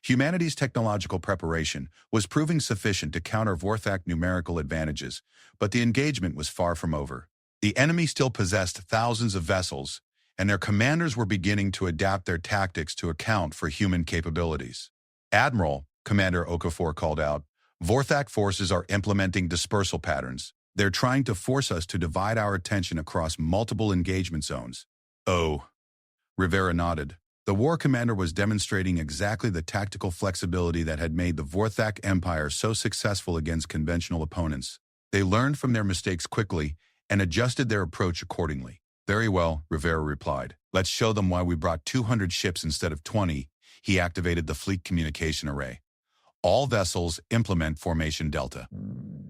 Humanity's technological preparation was proving sufficient to counter Vorthak numerical advantages, but the engagement was far from over. The enemy still possessed thousands of vessels, and their commanders were beginning to adapt their tactics to account for human capabilities. "Admiral," Commander Okafor called out, "Vorthak forces are implementing dispersal patterns. They're trying to force us to divide our attention across multiple engagement zones." "Oh," Rivera nodded. The war commander was demonstrating exactly the tactical flexibility that had made the Vorthak Empire so successful against conventional opponents. They learned from their mistakes quickly and adjusted their approach accordingly. "Very well," Rivera replied. "Let's show them why we brought 200 ships instead of 20. He activated the fleet communication array. "All vessels implement Formation Delta.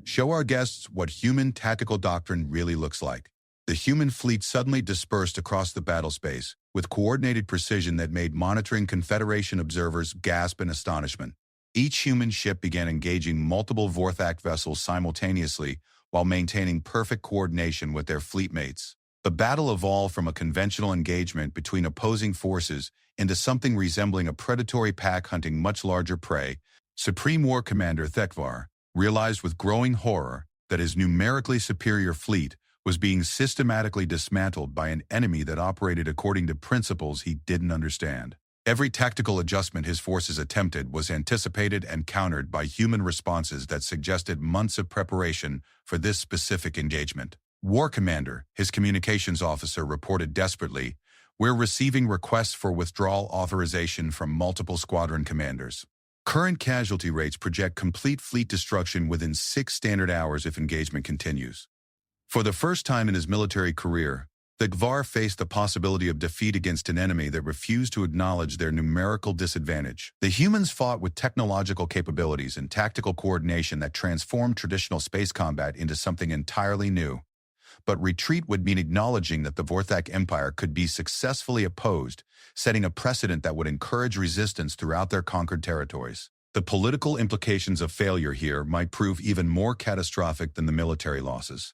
Show our guests what human tactical doctrine really looks like." The human fleet suddenly dispersed across the battle space, with coordinated precision that made monitoring Confederation observers gasp in astonishment. Each human ship began engaging multiple Vorthak vessels simultaneously while maintaining perfect coordination with their fleet mates. The battle evolved from a conventional engagement between opposing forces into something resembling a predatory pack hunting much larger prey. Supreme War Commander Thekvar realized with growing horror that his numerically superior fleet was being systematically dismantled by an enemy that operated according to principles he didn't understand. Every tactical adjustment his forces attempted was anticipated and countered by human responses that suggested months of preparation for this specific engagement. "War Commander," his communications officer reported desperately, "we're receiving requests for withdrawal authorization from multiple squadron commanders. Current casualty rates project complete fleet destruction within 6 standard hours if engagement continues." For the first time in his military career, Thekvar faced the possibility of defeat against an enemy that refused to acknowledge their numerical disadvantage. The humans fought with technological capabilities and tactical coordination that transformed traditional space combat into something entirely new. But retreat would mean acknowledging that the Vorthak Empire could be successfully opposed, setting a precedent that would encourage resistance throughout their conquered territories. The political implications of failure here might prove even more catastrophic than the military losses.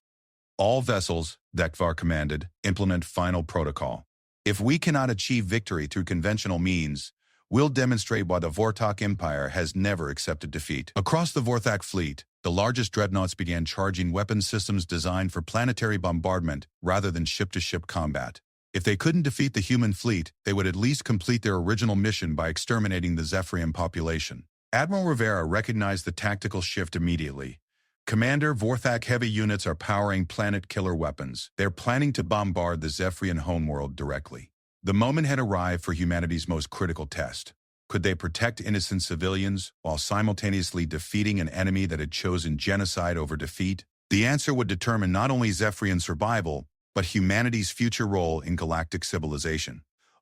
"All vessels," Thekvar commanded, "implement final protocol. If we cannot achieve victory through conventional means, we'll demonstrate why the Vorthak Empire has never accepted defeat." Across the Vorthak fleet, the largest dreadnoughts began charging weapon systems designed for planetary bombardment rather than ship-to-ship combat. If they couldn't defeat the human fleet, they would at least complete their original mission by exterminating the Zephyrian population. Admiral Rivera recognized the tactical shift immediately. "Commander, Vorthak heavy units are powering planet-killer weapons. They're planning to bombard the Zephyrian homeworld directly." The moment had arrived for humanity's most critical test. Could they protect innocent civilians while simultaneously defeating an enemy that had chosen genocide over defeat? The answer would determine not only Zephyrian survival, but humanity's future role in galactic civilization.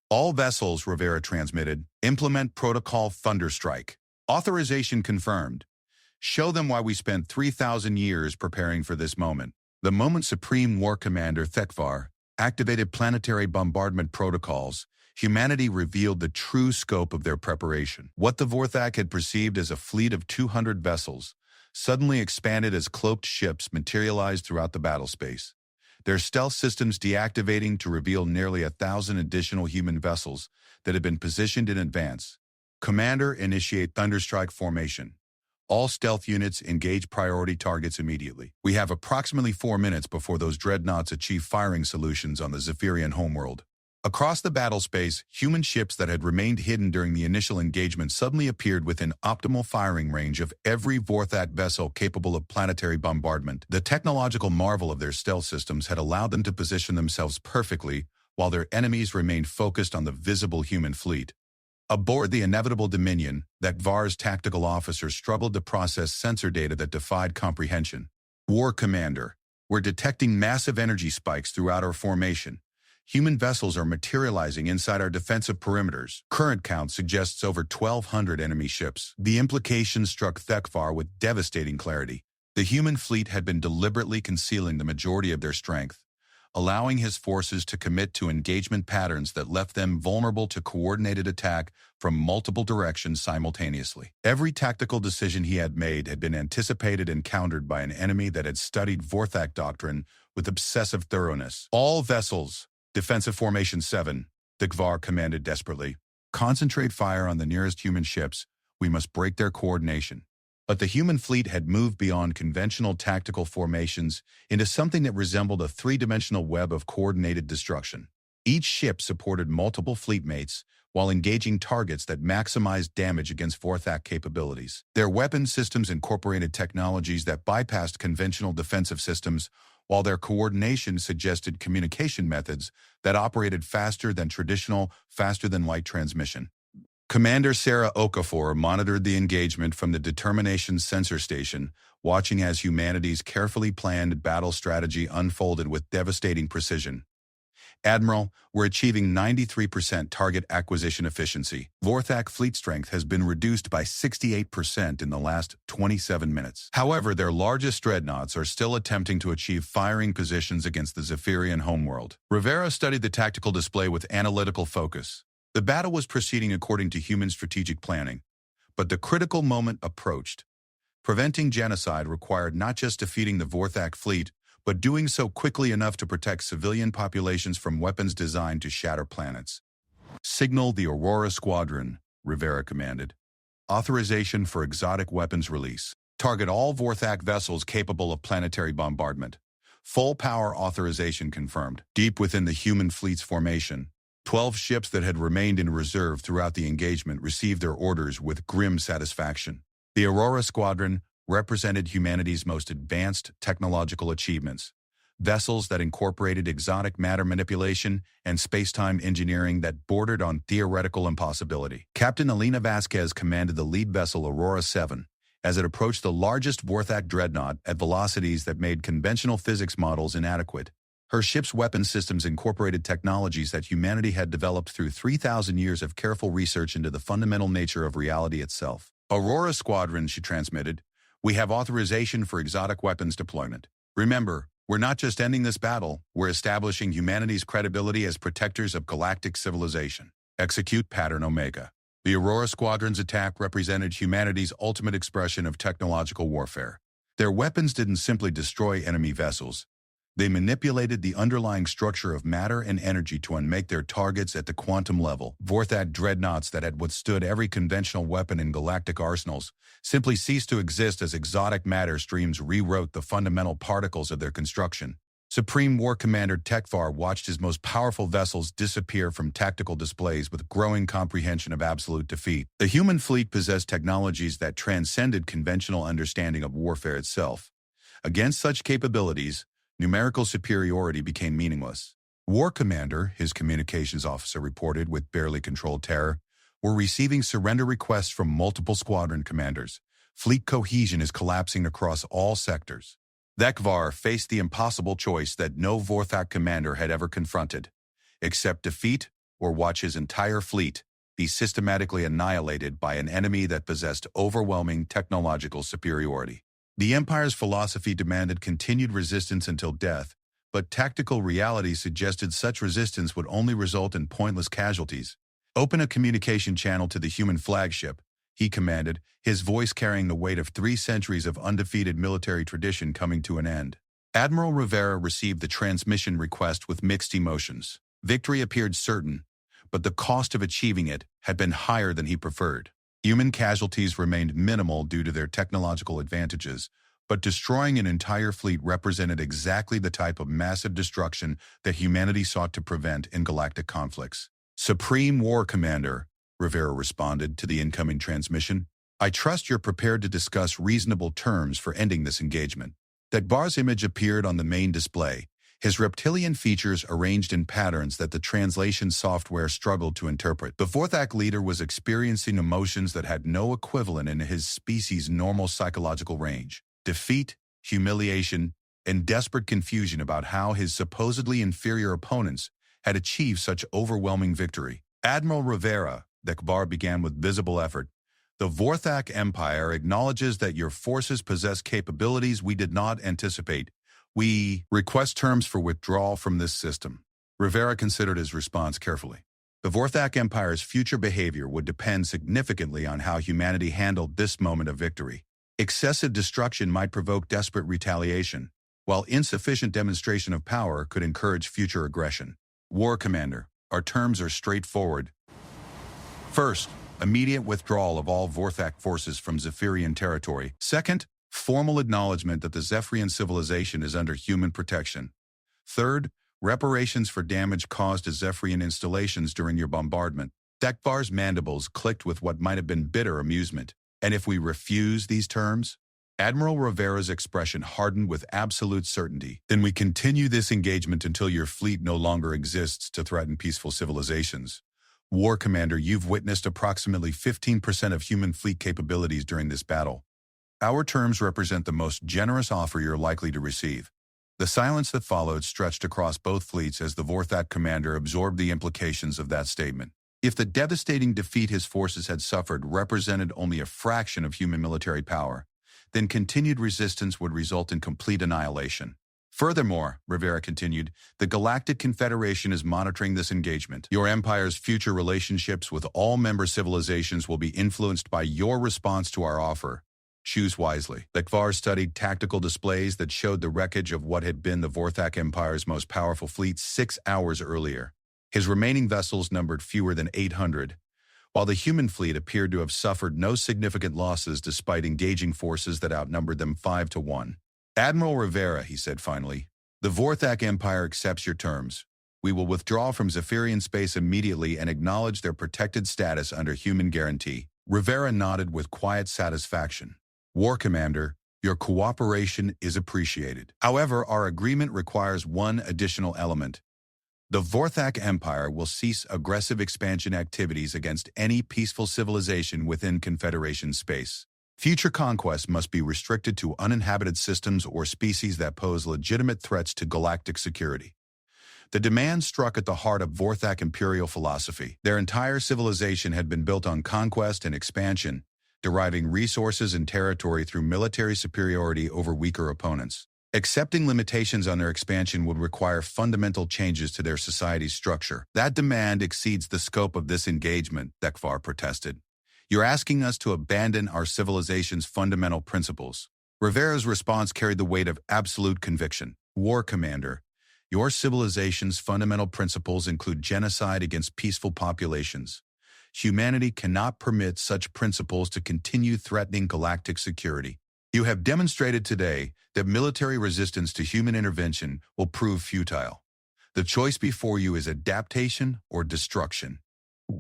All vessels, Rivera transmitted, implement Protocol Thunderstrike. Authorization confirmed. Show them why we spent 3,000 years preparing for this moment. The moment Supreme War Commander Thekvar activated planetary bombardment protocols, humanity revealed the true scope of their preparation. What the Vorthak had perceived as a fleet of 200 vessels suddenly expanded as cloaked ships materialized throughout the battlespace, their stealth systems deactivating to reveal nearly 1,000 additional human vessels that had been positioned in advance. Commander, initiate Thunderstrike formation. All stealth units engage priority targets immediately. We have approximately 4 minutes before those dreadnoughts achieve firing solutions on the Zephyrian homeworld. Across the battlespace, human ships that had remained hidden during the initial engagement suddenly appeared within optimal firing range of every Vorthak vessel capable of planetary bombardment. The technological marvel of their stealth systems had allowed them to position themselves perfectly while their enemies remained focused on the visible human fleet. Aboard the inevitable Dominion, Thekvar's tactical officers struggled to process sensor data that defied comprehension. War Commander, we're detecting massive energy spikes throughout our formation. Human vessels are materializing inside our defensive perimeters. Current count suggests over 1,200 enemy ships. The implications struck Thekvar with devastating clarity. The human fleet had been deliberately concealing the majority of their strength, allowing his forces to commit to engagement patterns that left them vulnerable to coordinated attack from multiple directions simultaneously. Every tactical decision he had made had been anticipated and countered by an enemy that had studied Vorthak doctrine with obsessive thoroughness. All vessels, Defensive Formation 7, Thekvar commanded desperately. Concentrate fire on the nearest human ships. We must break their coordination. But the human fleet had moved beyond conventional tactical formations into something that resembled a three-dimensional web of coordinated destruction. Each ship supported multiple fleetmates while engaging targets that maximized damage against Vorthak capabilities. Their weapon systems incorporated technologies that bypassed conventional defensive systems, while their coordination suggested communication methods that operated faster than traditional, faster-than-light transmission. Commander Sarah Okafor monitored the engagement from the Determination Sensor Station, watching as humanity's carefully planned battle strategy unfolded with devastating precision. Admiral, we're achieving 93% target acquisition efficiency. Vorthak fleet strength has been reduced by 68% in the last 27 minutes. However, their largest dreadnoughts are still attempting to achieve firing positions against the Zephyrian homeworld. Rivera studied the tactical display with analytical focus. The battle was proceeding according to human strategic planning, but the critical moment approached. Preventing genocide required not just defeating the Vorthak fleet, but doing so quickly enough to protect civilian populations from weapons designed to shatter planets. Signal the Aurora Squadron, Rivera commanded. Authorization for exotic weapons release. Target all Vorthak vessels capable of planetary bombardment. Full power authorization confirmed. Deep within the human fleet's formation, 12 ships that had remained in reserve throughout the engagement received their orders with grim satisfaction. The Aurora Squadron represented humanity's most advanced technological achievements, vessels that incorporated exotic matter manipulation and space-time engineering that bordered on theoretical impossibility. Captain Alina Vasquez commanded the lead vessel Aurora 7 as it approached the largest Vorthak dreadnought at velocities that made conventional physics models inadequate. Her ship's weapon systems incorporated technologies that humanity had developed through 3,000 years of careful research into the fundamental nature of reality itself. Aurora Squadron, she transmitted, we have authorization for exotic weapons deployment. Remember, we're not just ending this battle, we're establishing humanity's credibility as protectors of galactic civilization. Execute Pattern Omega. The Aurora Squadron's attack represented humanity's ultimate expression of technological warfare. Their weapons didn't simply destroy enemy vessels. They manipulated the underlying structure of matter and energy to unmake their targets at the quantum level. Vorthak dreadnoughts that had withstood every conventional weapon in galactic arsenals simply ceased to exist as exotic matter streams rewrote the fundamental particles of their construction. Supreme War Commander Thekvar watched his most powerful vessels disappear from tactical displays with growing comprehension of absolute defeat. The human fleet possessed technologies that transcended conventional understanding of warfare itself. Against such capabilities, numerical superiority became meaningless. War Commander, his communications officer reported with barely controlled terror, were receiving surrender requests from multiple squadron commanders. Fleet cohesion is collapsing across all sectors. Thekvar faced the impossible choice that no Vorthak commander had ever confronted. Accept defeat or watch his entire fleet be systematically annihilated by an enemy that possessed overwhelming technological superiority. The Empire's philosophy demanded continued resistance until death, but tactical reality suggested such resistance would only result in pointless casualties. Open a communication channel to the human flagship, he commanded, his voice carrying the weight of 3 centuries of undefeated military tradition coming to an end. Admiral Rivera received the transmission request with mixed emotions. Victory appeared certain, but the cost of achieving it had been higher than he preferred. Human casualties remained minimal due to their technological advantages, but destroying an entire fleet represented exactly the type of massive destruction that humanity sought to prevent in galactic conflicts. Supreme War Commander, Rivera responded to the incoming transmission, I trust you're prepared to discuss reasonable terms for ending this engagement. Thekvar's image appeared on the main display, his reptilian features arranged in patterns that the translation software struggled to interpret. The Vorthak leader was experiencing emotions that had no equivalent in his species' normal psychological range. Defeat, humiliation, and desperate confusion about how his supposedly inferior opponents had achieved such overwhelming victory. Admiral Rivera, Thekvar began with visible effort, the Vorthak Empire acknowledges that your forces possess capabilities we did not anticipate. We request terms for withdrawal from this system. Rivera considered his response carefully. The Vorthak Empire's future behavior would depend significantly on how humanity handled this moment of victory. Excessive destruction might provoke desperate retaliation, while insufficient demonstration of power could encourage future aggression. War Commander, our terms are straightforward. First, immediate withdrawal of all Vorthak forces from Zephyrian territory. Second, formal acknowledgement that the Zephyrian civilization is under human protection. Third, reparations for damage caused to Zephyrian installations during your bombardment. Thekvar's mandibles clicked with what might have been bitter amusement. And if we refuse these terms? Admiral Rivera's expression hardened with absolute certainty. Then we continue this engagement until your fleet no longer exists to threaten peaceful civilizations. War Commander, you've witnessed approximately 15% of human fleet capabilities during this battle. Our terms represent the most generous offer you're likely to receive. The silence that followed stretched across both fleets as the Vorthak commander absorbed the implications of that statement. If the devastating defeat his forces had suffered represented only a fraction of human military power, then continued resistance would result in complete annihilation. Furthermore, Rivera continued, the Galactic Confederation is monitoring this engagement. Your empire's future relationships with all member civilizations will be influenced by your response to our offer. Choose wisely. Thekvar studied tactical displays that showed the wreckage of what had been the Vorthak Empire's most powerful fleet 6 hours earlier. His remaining vessels numbered fewer than 800, while the human fleet appeared to have suffered no significant losses despite engaging forces that outnumbered them 5-1. Admiral Rivera, he said finally, the Vorthak Empire accepts your terms. We will withdraw from Zephyrian space immediately and acknowledge their protected status under human guarantee. Rivera nodded with quiet satisfaction. War Commander, your cooperation is appreciated. However, our agreement requires one additional element. The Vorthak Empire will cease aggressive expansion activities against any peaceful civilization within Confederation space. Future conquests must be restricted to uninhabited systems or species that pose legitimate threats to galactic security. The demand struck at the heart of Vorthak imperial philosophy. Their entire civilization had been built on conquest and expansion, deriving resources and territory through military superiority over weaker opponents. Accepting limitations on their expansion would require fundamental changes to their society's structure. That demand exceeds the scope of this engagement, Thekvar protested. You're asking us to abandon our civilization's fundamental principles. Rivera's response carried the weight of absolute conviction. War Commander, your civilization's fundamental principles include genocide against peaceful populations. Humanity cannot permit such principles to continue threatening galactic security. You have demonstrated today that military resistance to human intervention will prove futile. The choice before you is adaptation or destruction.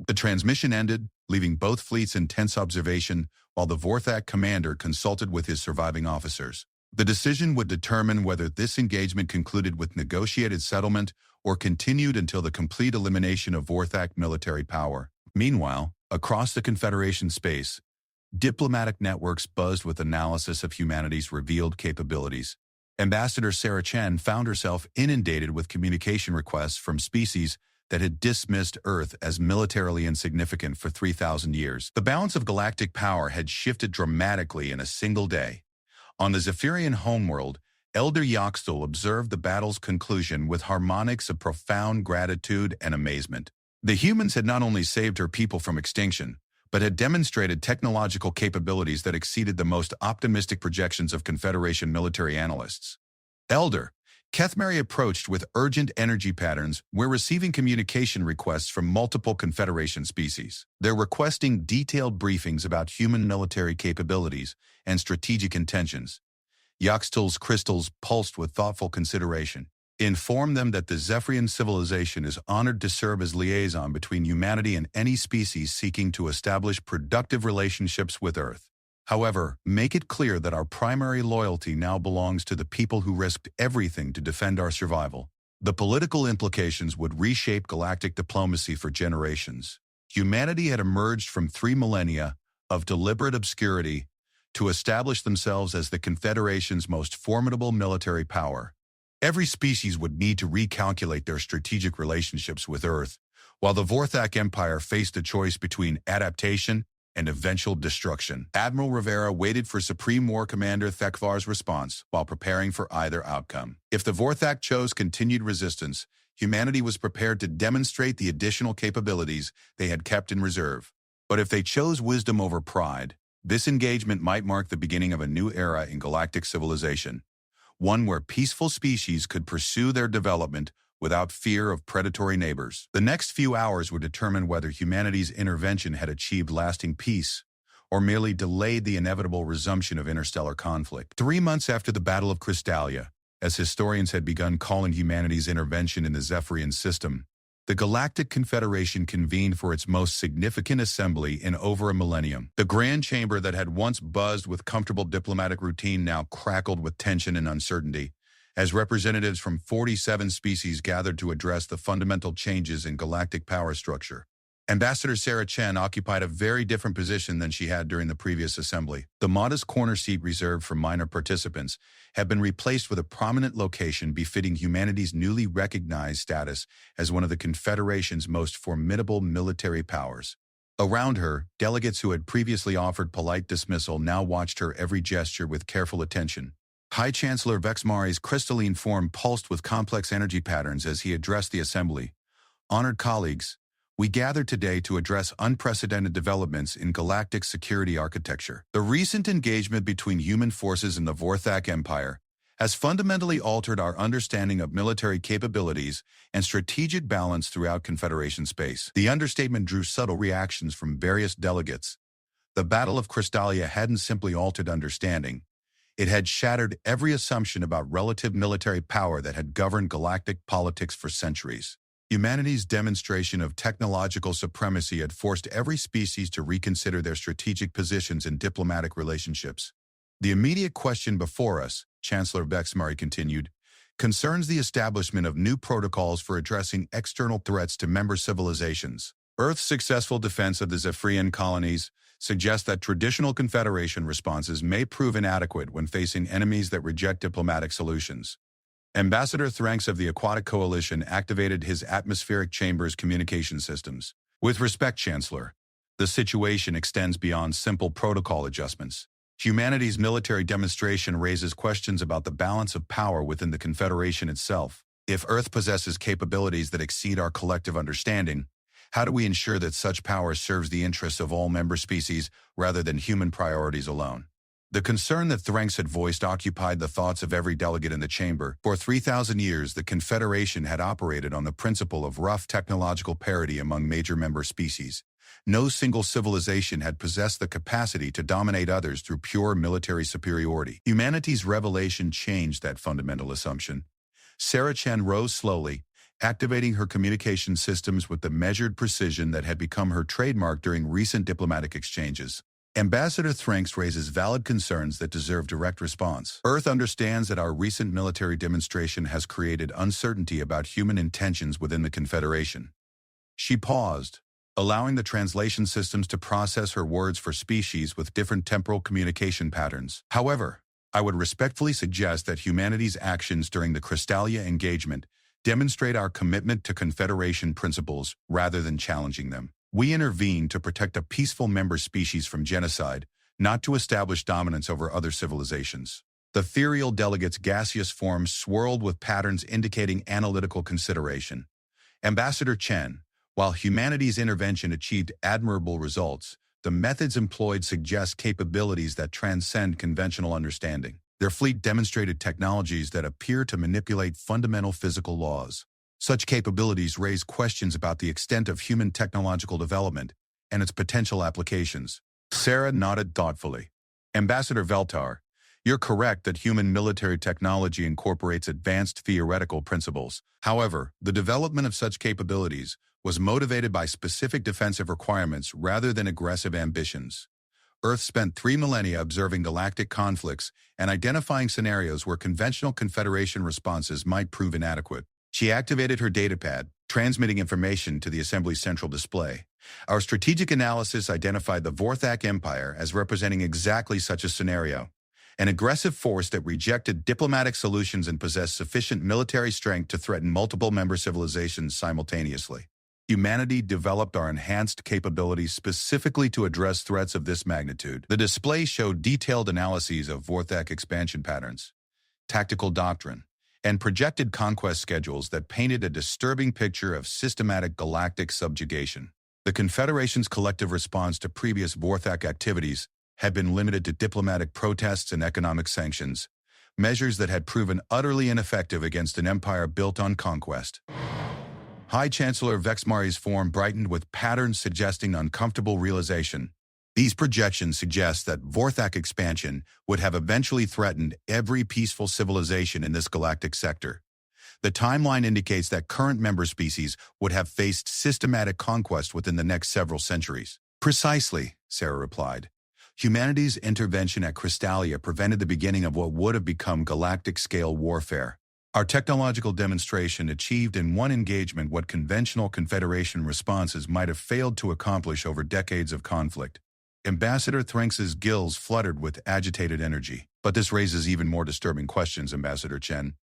The transmission ended, leaving both fleets in tense observation while the Vorthak commander consulted with his surviving officers. The decision would determine whether this engagement concluded with negotiated settlement or continued until the complete elimination of Vorthak military power. Meanwhile, across the Confederation space, diplomatic networks buzzed with analysis of humanity's revealed capabilities. Ambassador Sarah Chen found herself inundated with communication requests from species that had dismissed Earth as militarily insignificant for 3,000 years. The balance of galactic power had shifted dramatically in a single day. On the Zephyrian homeworld, Elder Yaxtel observed the battle's conclusion with harmonics of profound gratitude and amazement. The humans had not only saved her people from extinction, but had demonstrated technological capabilities that exceeded the most optimistic projections of Confederation military analysts. Elder, Kethmary approached with urgent energy patterns. We're receiving communication requests from multiple Confederation species. They're requesting detailed briefings about human military capabilities and strategic intentions. Yaxtel's crystals pulsed with thoughtful consideration. Inform them that the Zephyrian civilization is honored to serve as liaison between humanity and any species seeking to establish productive relationships with Earth. However, make it clear that our primary loyalty now belongs to the people who risked everything to defend our survival. The political implications would reshape galactic diplomacy for generations. Humanity had emerged from 3 millennia of deliberate obscurity to establish themselves as the Confederation's most formidable military power. Every species would need to recalculate their strategic relationships with Earth, while the Vorthak Empire faced a choice between adaptation and eventual destruction. Admiral Rivera waited for Supreme War Commander Thekvar's response while preparing for either outcome. If the Vorthak chose continued resistance, humanity was prepared to demonstrate the additional capabilities they had kept in reserve. But if they chose wisdom over pride, this engagement might mark the beginning of a new era in galactic civilization, one where peaceful species could pursue their development without fear of predatory neighbors. The next few hours would determine whether humanity's intervention had achieved lasting peace or merely delayed the inevitable resumption of interstellar conflict. 3 months after the Battle of Crystalia, as historians had begun calling humanity's intervention in the Zephyrian system, the Galactic Confederation convened for its most significant assembly in over a millennium. The Grand Chamber that had once buzzed with comfortable diplomatic routine now crackled with tension and uncertainty, as representatives from 47 species gathered to address the fundamental changes in galactic power structure. Ambassador Sarah Chen occupied a very different position than she had during the previous assembly. The modest corner seat reserved for minor participants had been replaced with a prominent location befitting humanity's newly recognized status as one of the Confederation's most formidable military powers. Around her, delegates who had previously offered polite dismissal now watched her every gesture with careful attention. High Chancellor Vexmari's crystalline form pulsed with complex energy patterns as he addressed the assembly. Honored colleagues, we gather today to address unprecedented developments in galactic security architecture. The recent engagement between human forces and the Vorthak Empire has fundamentally altered our understanding of military capabilities and strategic balance throughout Confederation space. The understatement drew subtle reactions from various delegates. The Battle of Crystalia hadn't simply altered understanding. It had shattered every assumption about relative military power that had governed galactic politics for centuries. Humanity's demonstration of technological supremacy had forced every species to reconsider their strategic positions in diplomatic relationships. The immediate question before us, Chancellor Vexmari continued, concerns the establishment of new protocols for addressing external threats to member civilizations. Earth's successful defense of the Zephyrian colonies suggests that traditional Confederation responses may prove inadequate when facing enemies that reject diplomatic solutions. Ambassador Thranks of the Aquatic Coalition activated his atmospheric chamber's communication systems. With respect, Chancellor, the situation extends beyond simple protocol adjustments. Humanity's military demonstration raises questions about the balance of power within the Confederation itself. If Earth possesses capabilities that exceed our collective understanding, how do we ensure that such power serves the interests of all member species rather than human priorities alone? The concern that Thranks had voiced occupied the thoughts of every delegate in the chamber. For 3,000 years, the Confederation had operated on the principle of rough technological parity among major member species. No single civilization had possessed the capacity to dominate others through pure military superiority. Humanity's revelation changed that fundamental assumption. Sarah Chen rose slowly, activating her communication systems with the measured precision that had become her trademark during recent diplomatic exchanges. Ambassador Thranks raises valid concerns that deserve direct response. Earth understands that our recent military demonstration has created uncertainty about human intentions within the Confederation. She paused, allowing the translation systems to process her words for species with different temporal communication patterns. However, I would respectfully suggest that humanity's actions during the Crystallia engagement demonstrate our commitment to Confederation principles rather than challenging them. We intervened to protect a peaceful member species from genocide, not to establish dominance over other civilizations. The ethereal delegate's gaseous form swirled with patterns indicating analytical consideration. Ambassador Chen, while humanity's intervention achieved admirable results, the methods employed suggest capabilities that transcend conventional understanding. Their fleet demonstrated technologies that appear to manipulate fundamental physical laws. Such capabilities raise questions about the extent of human technological development and its potential applications. Sarah nodded thoughtfully. Ambassador Veltar, you're correct that human military technology incorporates advanced theoretical principles. However, the development of such capabilities was motivated by specific defensive requirements rather than aggressive ambitions. Earth spent 3 millennia observing galactic conflicts and identifying scenarios where conventional Confederation responses might prove inadequate. She activated her datapad, transmitting information to the Assembly's central display. Our strategic analysis identified the Vorthak Empire as representing exactly such a scenario, an aggressive force that rejected diplomatic solutions and possessed sufficient military strength to threaten multiple member civilizations simultaneously. Humanity developed our enhanced capabilities specifically to address threats of this magnitude. The display showed detailed analyses of Vorthak expansion patterns, tactical doctrine, and projected conquest schedules that painted a disturbing picture of systematic galactic subjugation. The Confederation's collective response to previous Vorthak activities had been limited to diplomatic protests and economic sanctions, measures that had proven utterly ineffective against an empire built on conquest. High Chancellor Vexmari's form brightened with patterns suggesting uncomfortable realization. These projections suggest that Vorthak expansion would have eventually threatened every peaceful civilization in this galactic sector. The timeline indicates that current member species would have faced systematic conquest within the next several centuries. Precisely, Sarah replied. Humanity's intervention at Crystallia prevented the beginning of what would have become galactic-scale warfare. Our technological demonstration achieved in one engagement what conventional Confederation responses might have failed to accomplish over decades of conflict. Ambassador Thranks's gills fluttered with agitated energy. But this raises even more disturbing questions, Ambassador Chen.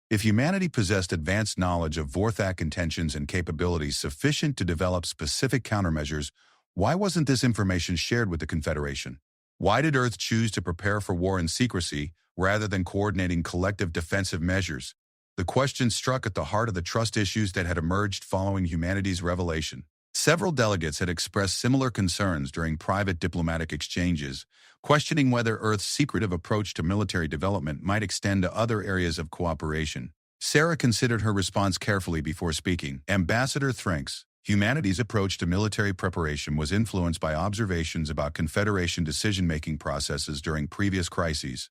If humanity possessed advanced knowledge of Vorthak intentions and capabilities sufficient to develop specific countermeasures, why wasn't this information shared with the Confederation? Why did Earth choose to prepare for war in secrecy rather than coordinating collective defensive measures? The question struck at the heart of the trust issues that had emerged following humanity's revelation. Several delegates had expressed similar concerns during private diplomatic exchanges, questioning whether Earth's secretive approach to military development might extend to other areas of cooperation. Sarah considered her response carefully before speaking. Ambassador Thranks, humanity's approach to military preparation was influenced by observations about Confederation decision-making processes during previous crises.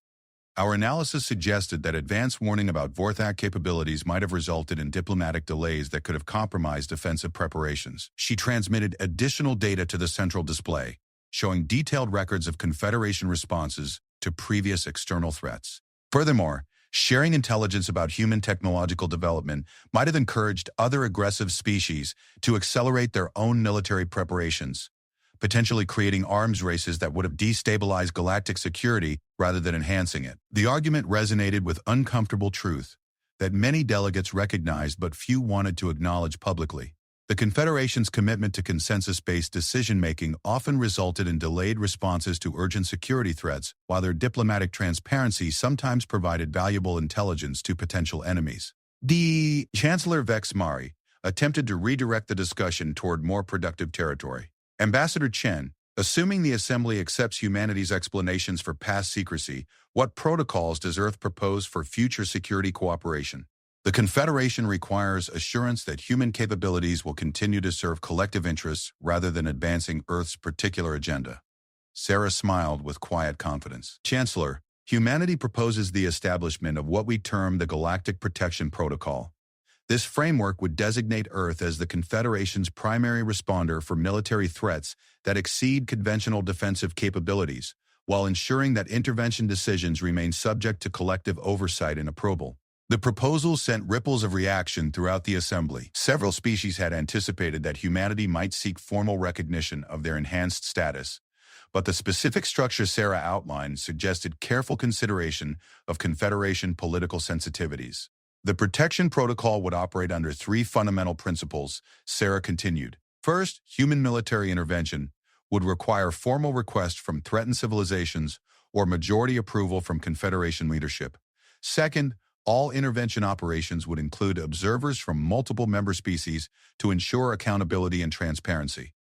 Our analysis suggested that advance warning about Vorthak capabilities might have resulted in diplomatic delays that could have compromised defensive preparations. She transmitted additional data to the central display, showing detailed records of Confederation responses to previous external threats. Furthermore, sharing intelligence about human technological development might have encouraged other aggressive species to accelerate their own military preparations, potentially creating arms races that would have destabilized galactic security rather than enhancing it. The argument resonated with uncomfortable truth that many delegates recognized but few wanted to acknowledge publicly. The Confederation's commitment to consensus-based decision-making often resulted in delayed responses to urgent security threats, while their diplomatic transparency sometimes provided valuable intelligence to potential enemies. The Chancellor Vexmari attempted to redirect the discussion toward more productive territory. Ambassador Chen, assuming the Assembly accepts humanity's explanations for past secrecy, what protocols does Earth propose for future security cooperation? The Confederation requires assurance that human capabilities will continue to serve collective interests rather than advancing Earth's particular agenda. Sarah smiled with quiet confidence. Chancellor, humanity proposes the establishment of what we term the Galactic Protection Protocol. This framework would designate Earth as the Confederation's primary responder for military threats that exceed conventional defensive capabilities, while ensuring that intervention decisions remain subject to collective oversight and approval. The proposal sent ripples of reaction throughout the assembly. Several species had anticipated that humanity might seek formal recognition of their enhanced status, but the specific structure Sarah outlined suggested careful consideration of Confederation political sensitivities. The protection protocol would operate under three fundamental principles, Sarah continued. First, human military intervention would require formal request from threatened civilizations or majority approval from Confederation leadership. Second, all intervention operations would include observers from multiple member species to ensure accountability and transparency.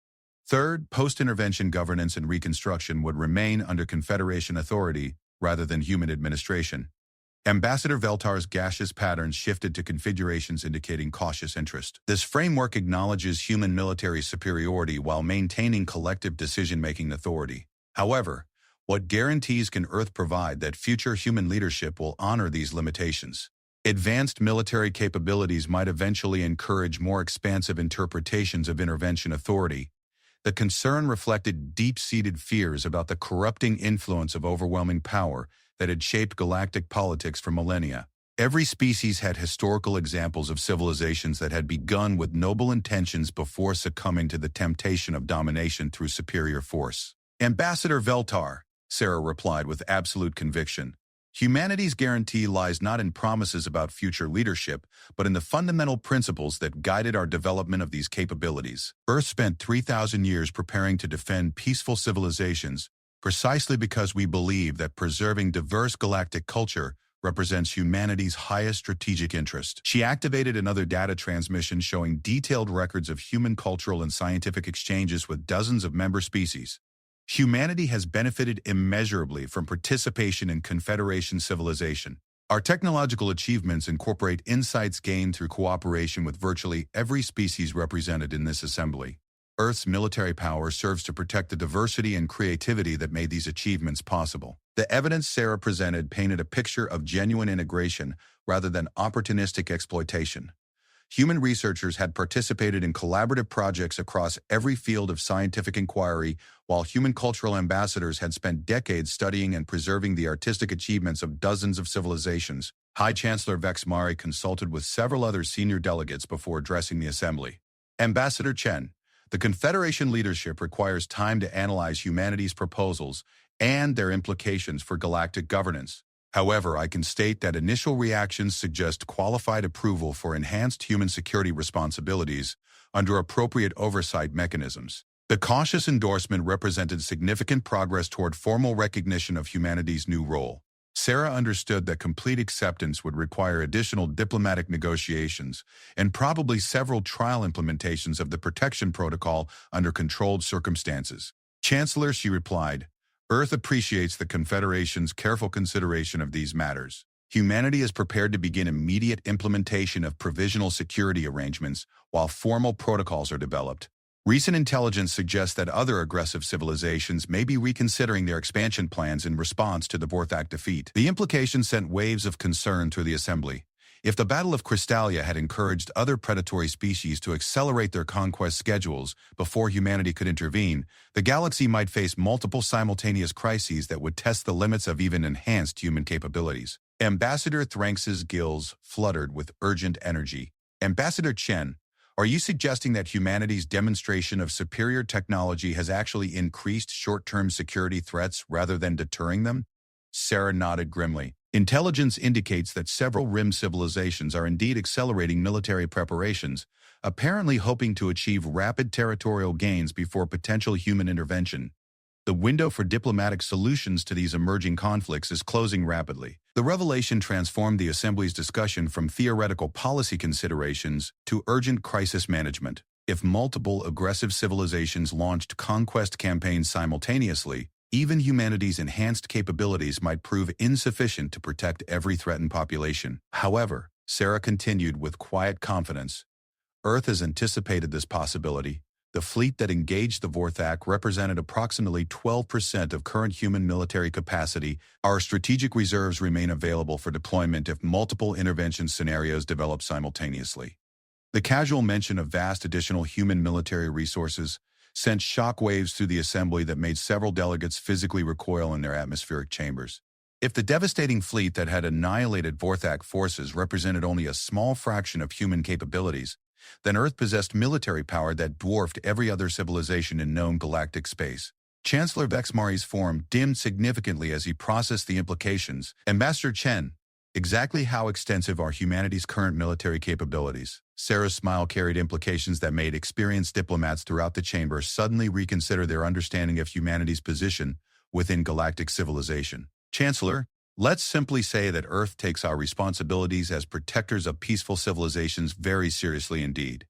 Third, post-intervention governance and reconstruction would remain under Confederation authority rather than human administration. Ambassador Veltar's gaseous patterns shifted to configurations indicating cautious interest. This framework acknowledges human military superiority while maintaining collective decision-making authority. However, what guarantees can Earth provide that future human leadership will honor these limitations? Advanced military capabilities might eventually encourage more expansive interpretations of intervention authority. The concern reflected deep-seated fears about the corrupting influence of overwhelming power that had shaped galactic politics for millennia. Every species had historical examples of civilizations that had begun with noble intentions before succumbing to the temptation of domination through superior force. Ambassador Veltar, Sarah replied with absolute conviction, humanity's guarantee lies not in promises about future leadership, but in the fundamental principles that guided our development of these capabilities. Earth spent 3,000 years preparing to defend peaceful civilizations, precisely because we believe that preserving diverse galactic culture represents humanity's highest strategic interest. She activated another data transmission showing detailed records of human cultural and scientific exchanges with dozens of member species. Humanity has benefited immeasurably from participation in Confederation civilization. Our technological achievements incorporate insights gained through cooperation with virtually every species represented in this assembly. Earth's military power serves to protect the diversity and creativity that made these achievements possible. The evidence Sarah presented painted a picture of genuine integration rather than opportunistic exploitation. Human researchers had participated in collaborative projects across every field of scientific inquiry, while human cultural ambassadors had spent decades studying and preserving the artistic achievements of dozens of civilizations. High Chancellor Vexmari consulted with several other senior delegates before addressing the assembly. Ambassador Chen, the Confederation leadership requires time to analyze humanity's proposals and their implications for galactic governance. However, I can state that initial reactions suggest qualified approval for enhanced human security responsibilities under appropriate oversight mechanisms. The cautious endorsement represented significant progress toward formal recognition of humanity's new role. Sarah understood that complete acceptance would require additional diplomatic negotiations and probably several trial implementations of the protection protocol under controlled circumstances. Chancellor, she replied, Earth appreciates the Confederation's careful consideration of these matters. Humanity is prepared to begin immediate implementation of provisional security arrangements while formal protocols are developed. Recent intelligence suggests that other aggressive civilizations may be reconsidering their expansion plans in response to the Vorthak defeat. The implication sent waves of concern through the assembly. If the Battle of Crystallia had encouraged other predatory species to accelerate their conquest schedules before humanity could intervene, the galaxy might face multiple simultaneous crises that would test the limits of even enhanced human capabilities. Ambassador Thranx's gills fluttered with urgent energy. Ambassador Chen, are you suggesting that humanity's demonstration of superior technology has actually increased short-term security threats rather than deterring them? Sarah nodded grimly. Intelligence indicates that several rim civilizations are indeed accelerating military preparations, apparently hoping to achieve rapid territorial gains before potential human intervention. The window for diplomatic solutions to these emerging conflicts is closing rapidly. The revelation transformed the Assembly's discussion from theoretical policy considerations to urgent crisis management. If multiple aggressive civilizations launched conquest campaigns simultaneously, even humanity's enhanced capabilities might prove insufficient to protect every threatened population. However, Sarah continued with quiet confidence, Earth has anticipated this possibility. The fleet that engaged the Vorthak represented approximately 12% of current human military capacity. Our strategic reserves remain available for deployment if multiple intervention scenarios develop simultaneously. The casual mention of vast additional human military resources sent shockwaves through the assembly that made several delegates physically recoil in their atmospheric chambers. If the devastating fleet that had annihilated Vorthak forces represented only a small fraction of human capabilities, then Earth possessed military power that dwarfed every other civilization in known galactic space. Chancellor Vexmari's form dimmed significantly as he processed the implications. Ambassador Chen, exactly how extensive are humanity's current military capabilities? Sarah's smile carried implications that made experienced diplomats throughout the chamber suddenly reconsider their understanding of humanity's position within galactic civilization. Chancellor, let's simply say that Earth takes our responsibilities as protectors of peaceful civilizations very seriously indeed.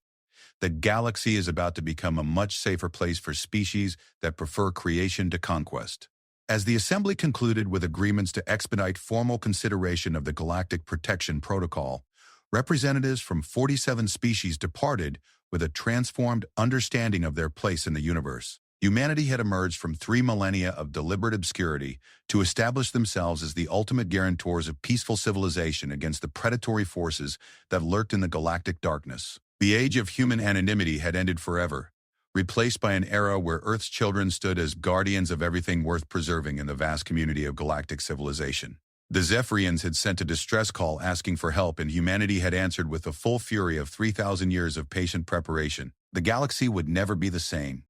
The galaxy is about to become a much safer place for species that prefer creation to conquest. As the Assembly concluded with agreements to expedite formal consideration of the Galactic Protection Protocol, representatives from 47 species departed with a transformed understanding of their place in the universe. Humanity had emerged from 3 millennia of deliberate obscurity to establish themselves as the ultimate guarantors of peaceful civilization against the predatory forces that lurked in the galactic darkness. The age of human anonymity had ended forever, replaced by an era where Earth's children stood as guardians of everything worth preserving in the vast community of galactic civilization. The Zephyrians had sent a distress call asking for help, and humanity had answered with the full fury of 3,000 years of patient preparation. The galaxy would never be the same.